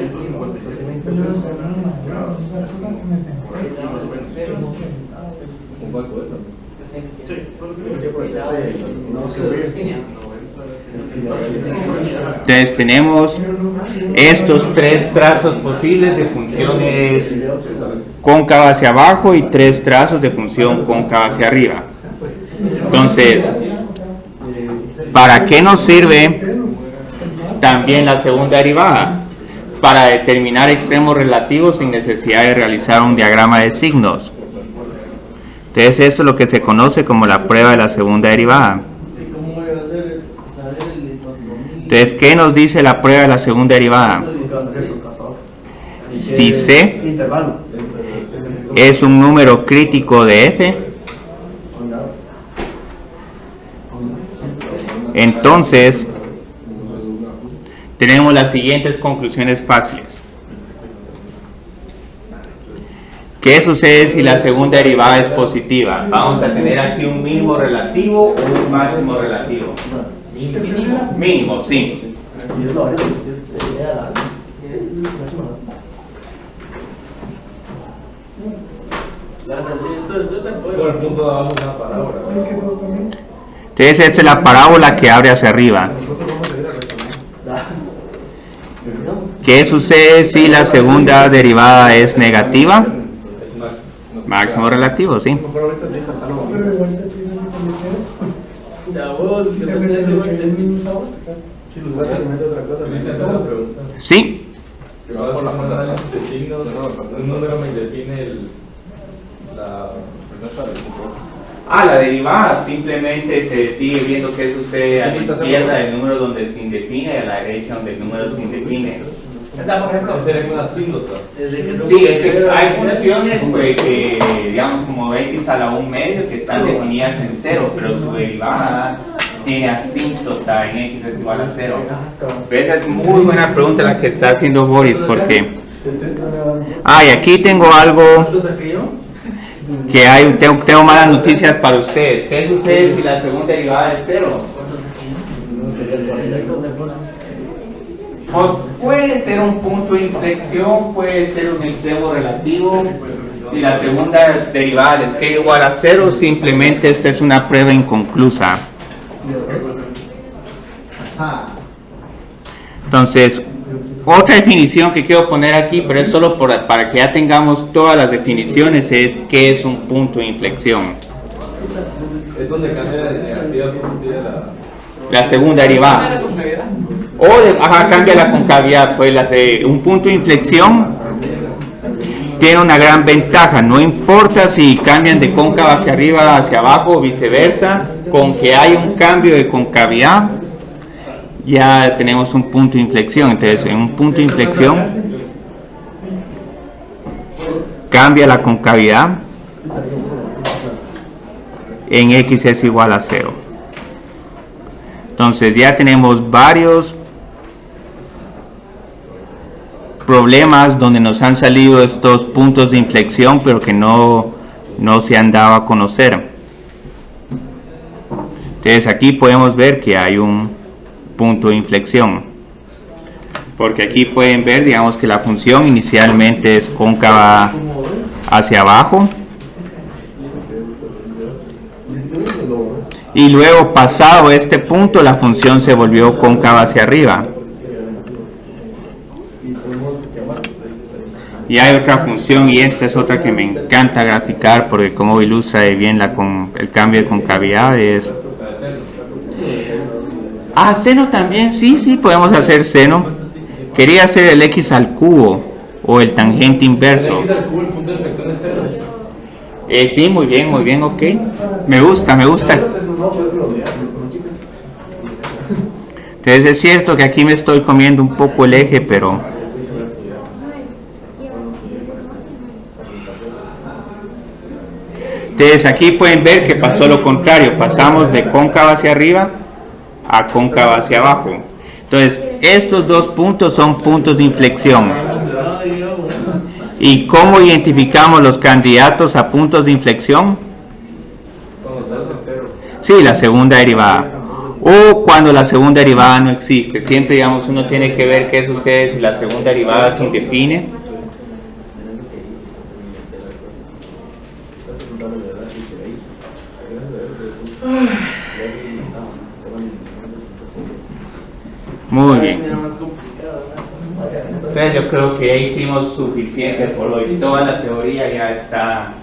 Entonces tenemos estos 3 trazos posibles de funciones cóncava hacia abajo y 3 trazos de función cóncava hacia arriba. Entonces, ¿Para qué nos sirve también la segunda derivada? Para determinar extremos relativos sin necesidad de realizar un diagrama de signos. Entonces esto es lo que se conoce como la prueba de la segunda derivada. Entonces, ¿qué nos dice la prueba de la segunda derivada? Si C es un número crítico de F, entonces tenemos las siguientes conclusiones fáciles. ¿Qué sucede si la segunda derivada es positiva? Vamos a tener aquí un mínimo relativo o un máximo relativo. Mínimo, sí. Por el punto de abajo de una parábola. Entonces esta es la parábola que abre hacia arriba. ¿Qué sucede si la segunda derivada es negativa? Máximo relativo, sí. Sí. Un número me define La derivada simplemente se sigue viendo qué sucede a la izquierda del número donde se indefine y a la derecha donde el número se indefine. Por ejemplo, sería una asíntota. Sí, es que hay funciones pues, que, digamos, como x a la 1 medio que están definidas en 0, pero su derivada tiene asíntota en x es igual a 0. Pero esa es muy buena pregunta la que está haciendo Boris, porque... y aquí tengo algo que tengo malas noticias para ustedes. ¿Qué sucede si la segunda derivada es 0? Puede ser un punto de inflexión, puede ser un extremo relativo. Si la segunda derivada les queda igual a 0, simplemente esta es una prueba inconclusa. Entonces, otra definición que quiero poner aquí, pero es solo para que ya tengamos todas las definiciones, es qué es un punto de inflexión. Es donde cambia de negativa a positiva la segunda derivada. Cambia la concavidad. Pues un punto de inflexión tiene una gran ventaja. No importa si cambian de cóncava hacia arriba, hacia abajo o viceversa, con que hay un cambio de concavidad, ya tenemos un punto de inflexión. Entonces, en un punto de inflexión cambia la concavidad en x es igual a 0. Entonces ya tenemos varios problemas donde nos han salido estos puntos de inflexión, pero que no se han dado a conocer. Entonces aquí podemos ver que hay un punto de inflexión, porque aquí pueden ver, digamos, que la función inicialmente es cóncava hacia abajo y luego, pasado este punto, la función se volvió cóncava hacia arriba. Y hay otra función, y esta es otra que me encanta graficar porque como ilustra bien el cambio de concavidad. Seno también, sí, podemos hacer seno. Quería hacer el x al cubo o el tangente inverso. El x al cubo, el punto de inflexión es 0. Sí, muy bien, ok. Me gusta. Entonces es cierto que aquí me estoy comiendo un poco el eje, pero... Entonces aquí pueden ver que pasó lo contrario. Pasamos de cóncava hacia arriba a cóncava hacia abajo. Entonces, estos dos puntos son puntos de inflexión. ¿Y cómo identificamos los candidatos a puntos de inflexión? Sí, la segunda derivada. O cuando la segunda derivada no existe. Siempre, digamos, uno tiene que ver qué sucede si la segunda derivada se indefine. Muy bien. Entonces yo creo que ya hicimos suficiente por hoy. Toda la teoría ya está,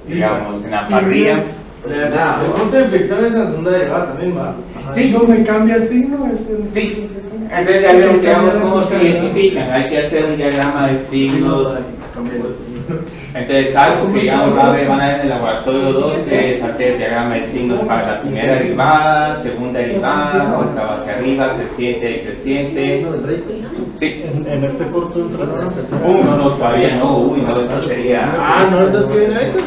digamos, en la parrilla. El punto de inflexión es la segunda derivada también, ¿va? Sí. No me cambia el signo, es el... Sí. Entonces ya vieron que vamos cómo se identifican. Hay que hacer un diagrama de signos. Entonces algo que digamos van a ver en el laboratorio 2 es hacer diagrama de signos para la primera derivada, segunda derivada, otra va hacia arriba, creciente, decreciente. Sí. En este curso entras. No, todavía no, no, eso sería. no, entonces ¿qué viene ahorita?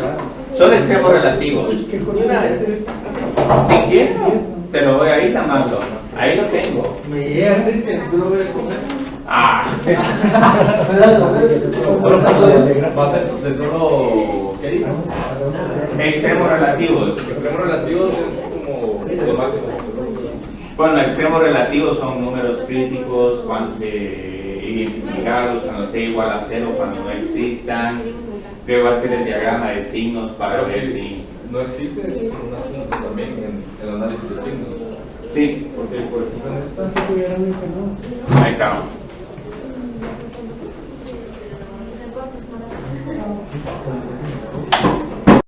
Son extremos relativos. ¿Qué coordenada es esta? Si quieres, te lo doy ahorita, Marlon. Ahí lo tengo. Me llega, Cristian, tú lo voy a comer. Va a ser de solo, ¿qué dices? Extremos relativos. Extremos relativos es como lo máximo. Bueno, extremos relativos son números críticos cuando identificados, cuando sea igual a 0, cuando no existan. Luego hacer el diagrama de signos para Pero ver si si... no existe, es un asunto también en el análisis de signos. Sí, Porque, por ejemplo, en esta. ahí está. Gracias.